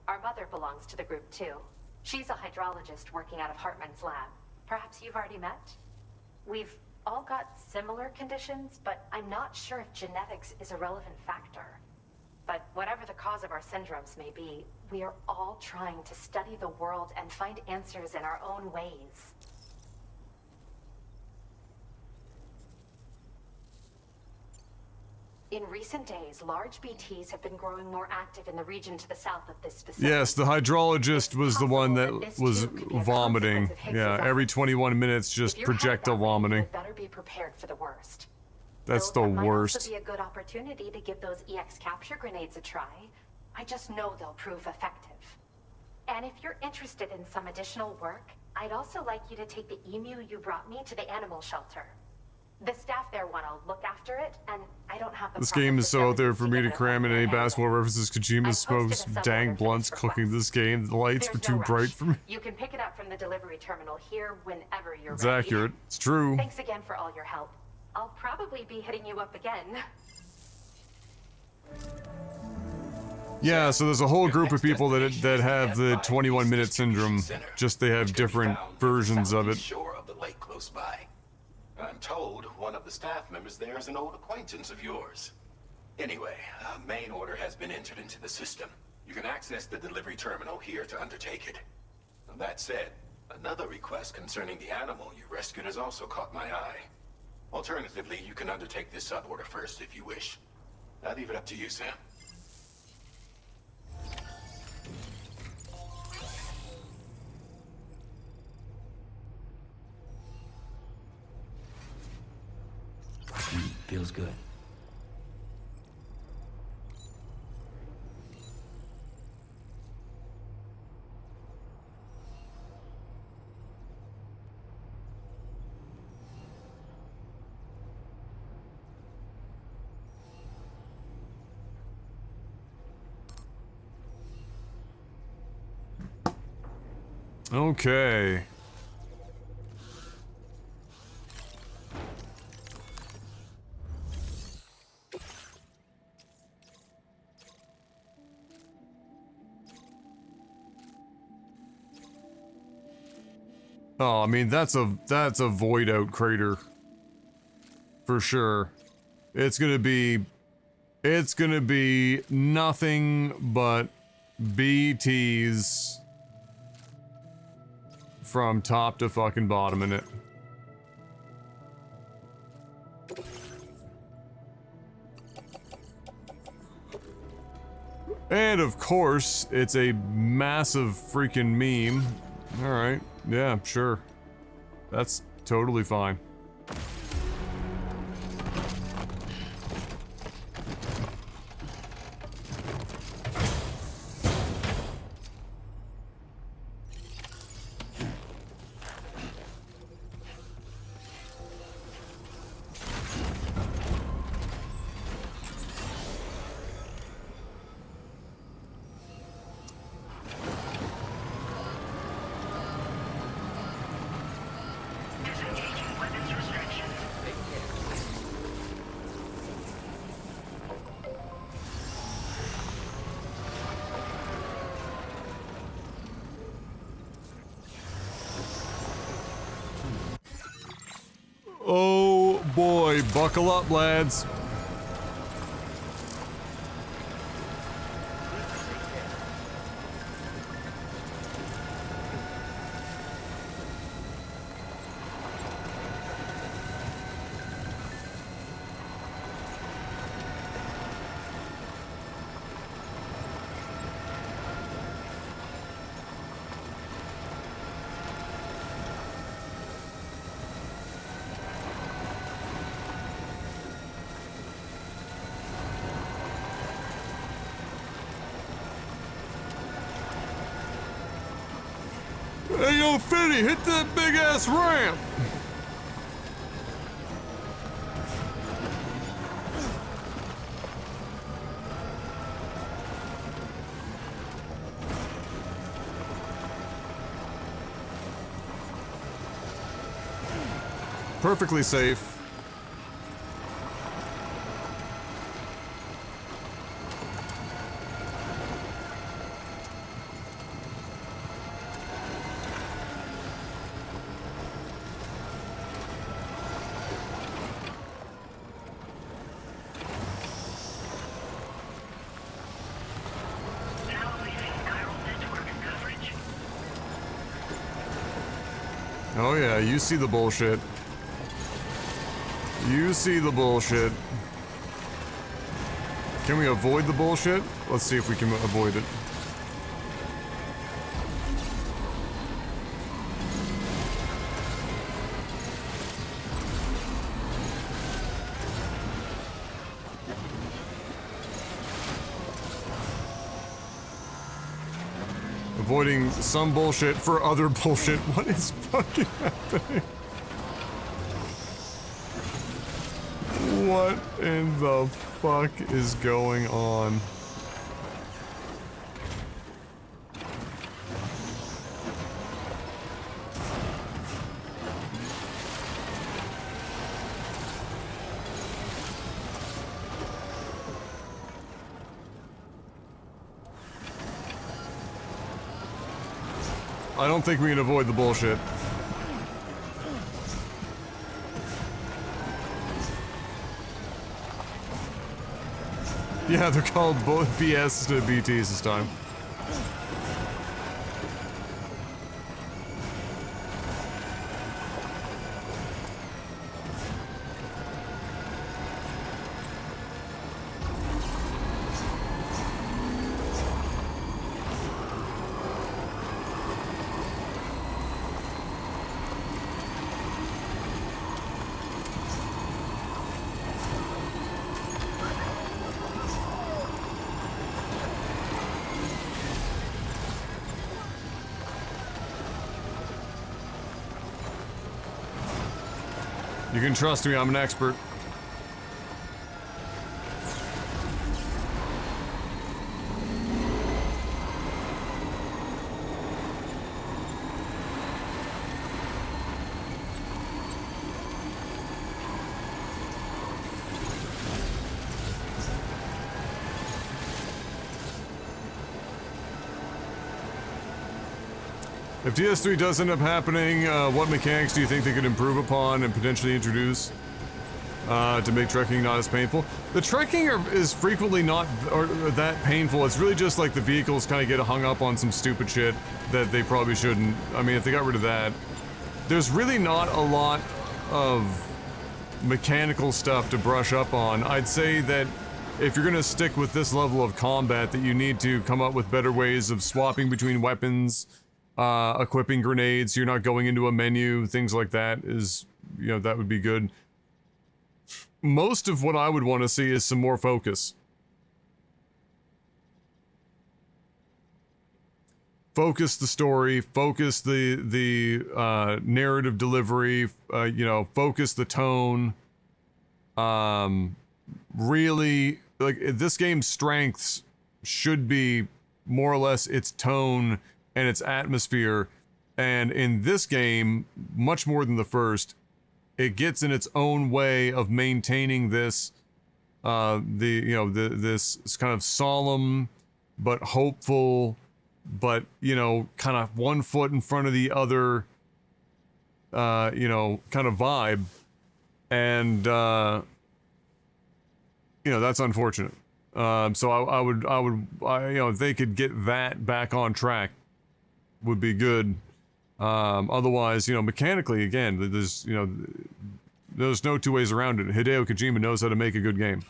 Our mother belongs to the group, too. She's a hydrologist working out of Hartman's lab. Perhaps you've already met? We've all got similar conditions, but I'm not sure if genetics is a relevant factor. But whatever the cause of our syndromes may be, we are all trying to study the world and find answers in our own ways. In recent days, large BTs have been growing more active in the region to the south of this facility. Yes, the hydrologist was the one that was vomiting. Yeah, every 21 minutes just projectile vomiting. You'd better be prepared for the worst. That's the That might worst. also be a good opportunity to give those EX capture grenades a try. I just know they'll prove effective. And if you're interested in some additional work, I'd also like you to take the emu you brought me to the animal shelter. The staff there want to look after it, and I don't have the This game is so out there for me to cram in any basketball references. Kojima smokes dang blunts cooking this game. The lights were too bright for me. You can pick it up from the delivery terminal here whenever you're It's ready. accurate. It's true. Thanks again for all your help. I'll probably be hitting you up again. Yeah, so there's a whole group of people that have the 21-minute syndrome. Just they have different versions of it. Shore of the lake close by. I'm told one of the staff members there is an old acquaintance of yours. Anyway, a main order has been entered into the system. You can access the delivery terminal here to undertake it. That said, another request concerning the animal you rescued has also caught my eye. Alternatively, you can undertake this sub-order first if you wish. I'll leave it up to you, Sam. Feels good. Okay. Oh, I mean, that's a void out crater. For sure. It's gonna be nothing but BTs from top to fucking bottom in it. And of course, it's a massive freaking meme. Alright, yeah, sure. That's totally fine. Oh boy, buckle up, lads. Hey, yo, Fitty, hit that big ass ramp! Perfectly safe. Oh yeah, you see the bullshit. You see the bullshit. Can we avoid the bullshit? Let's see if we can avoid it. Avoiding some bullshit for other bullshit. What is fucking happening? What in the fuck is going on? I don't think we can avoid the bullshit. Yeah, they're called both BS to BTs this time. You can trust me, I'm an expert. If DS3 does end up happening, what mechanics do you think they could improve upon and potentially introduce to make trekking not as painful? The trekking is frequently not that painful. It's really just like the vehicles kind of get hung up on some stupid shit that they probably shouldn't. I mean, if they got rid of that, there's really not a lot of mechanical stuff to brush up on. I'd say that if you're gonna stick with this level of combat, that you need to come up with better ways of swapping between weapons, equipping grenades, so you're not going into a menu, things like that is, you know, that would be good. Most of what I would want to see is some more focus. Focus the story, focus the narrative delivery, you know, focus the tone. Really, like, this game's strengths should be more or less its tone and its atmosphere, and in this game, much more than the first, it gets in its own way of maintaining this, this kind of solemn, but hopeful, but, you know, kind of one foot in front of the other, you know, kind of vibe, and, you know, that's unfortunate. So I would, you know, if they could get that back on track, would be good. Otherwise, you know, mechanically, again, there's, you know, there's no two ways around it. Hideo Kojima knows how to make a good game.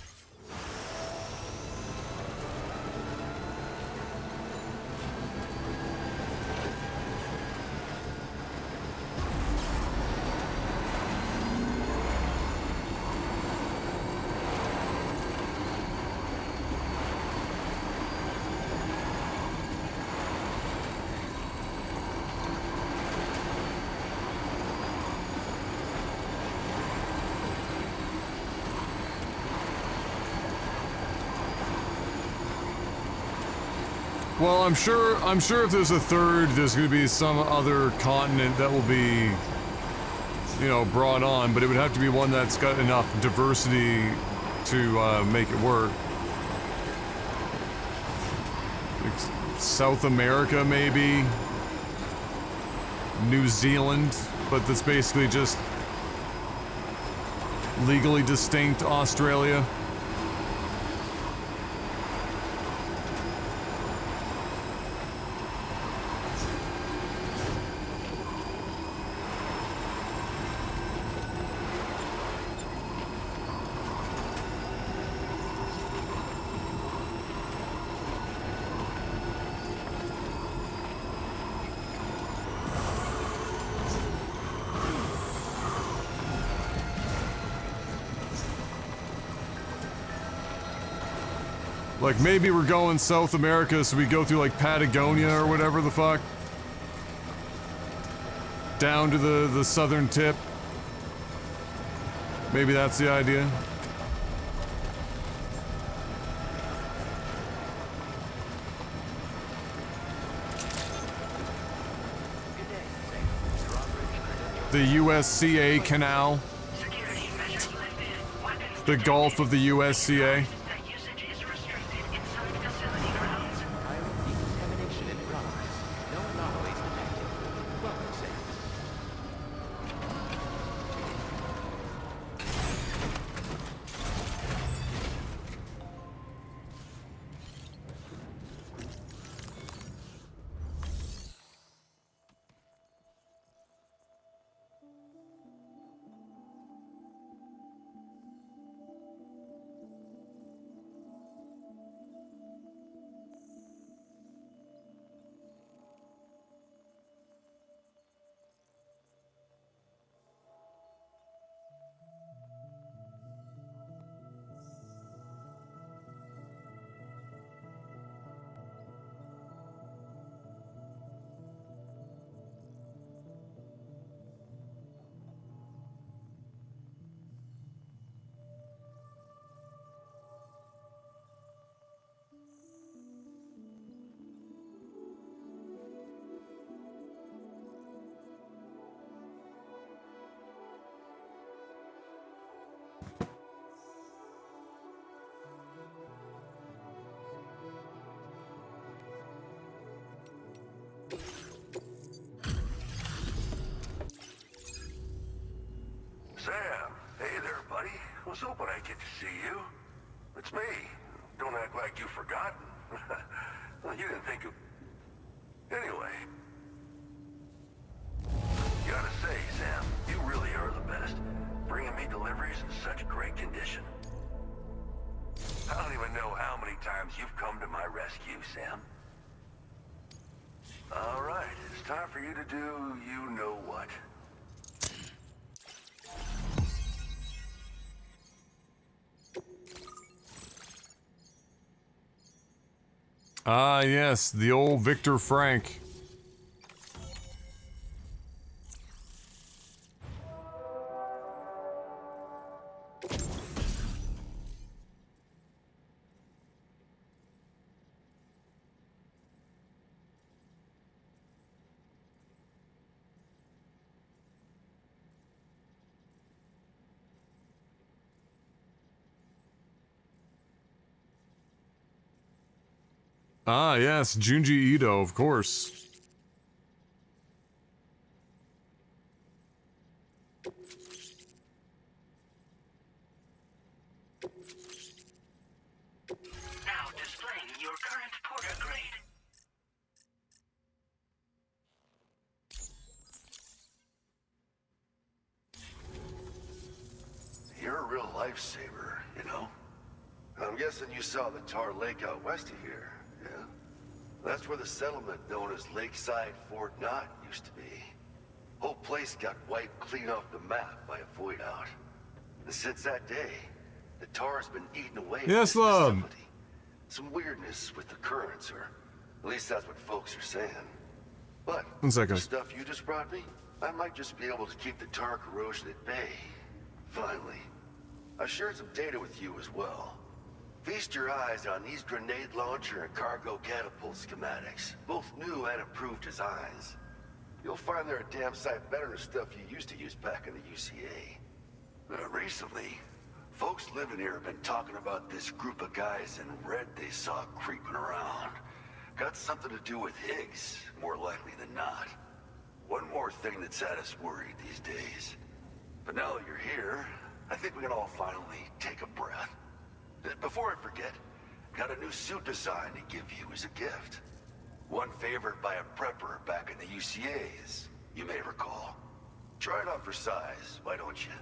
Well, I'm sure if there's a third, there's going to be some other continent that will be, you know, brought on, but it would have to be one that's got enough diversity to make it work. Like South America, maybe. New Zealand, but that's basically just legally distinct Australia. Like, maybe we're going South America, so we go through, like, Patagonia or whatever the fuck. Down to the southern tip. Maybe that's the idea. The USCA Canal. The Gulf of the USCA. Sam, hey there, buddy. I was hoping I'd get to see you. It's me. Don't act like you've forgotten. Well, you didn't think of... Anyway. Gotta say, Sam, you really are the best. Bringing me deliveries in such great condition. I don't even know how many times you've come to my rescue, Sam. All right, it's time for you to do you-know-what. Ah, yes, the old Victor Frank. Ah, yes, Junji Ito, of course. Now displaying your current porter grade. You're a real lifesaver, you know? I'm guessing you saw the tar lake out west of here, yeah? That's where the settlement known as Lakeside Fort Knott used to be. Whole place got wiped clean off the map by a void out. And since that day, the tar's been eaten away. Yes, in this love. facility. Some weirdness with the currents, or at least that's what folks are saying. But 1 second. the stuff you just brought me, I might just be able to keep the tar corrosion at bay. Finally. I've shared some data with you as well. Feast your eyes on these grenade launcher and cargo catapult schematics, both new and improved designs. You'll find they're a damn sight better than stuff you used to use back in the UCA. Recently, folks living here have been talking about this group of guys in red they saw creeping around. Got something to do with Higgs, more likely than not. One more thing that's had us worried these days. But now that you're here, I think we can all finally take a breath. Before I forget, got a new suit design to give you as a gift. One favored by a prepper back in the UCAs, you may recall. Try it on for size, why don't you?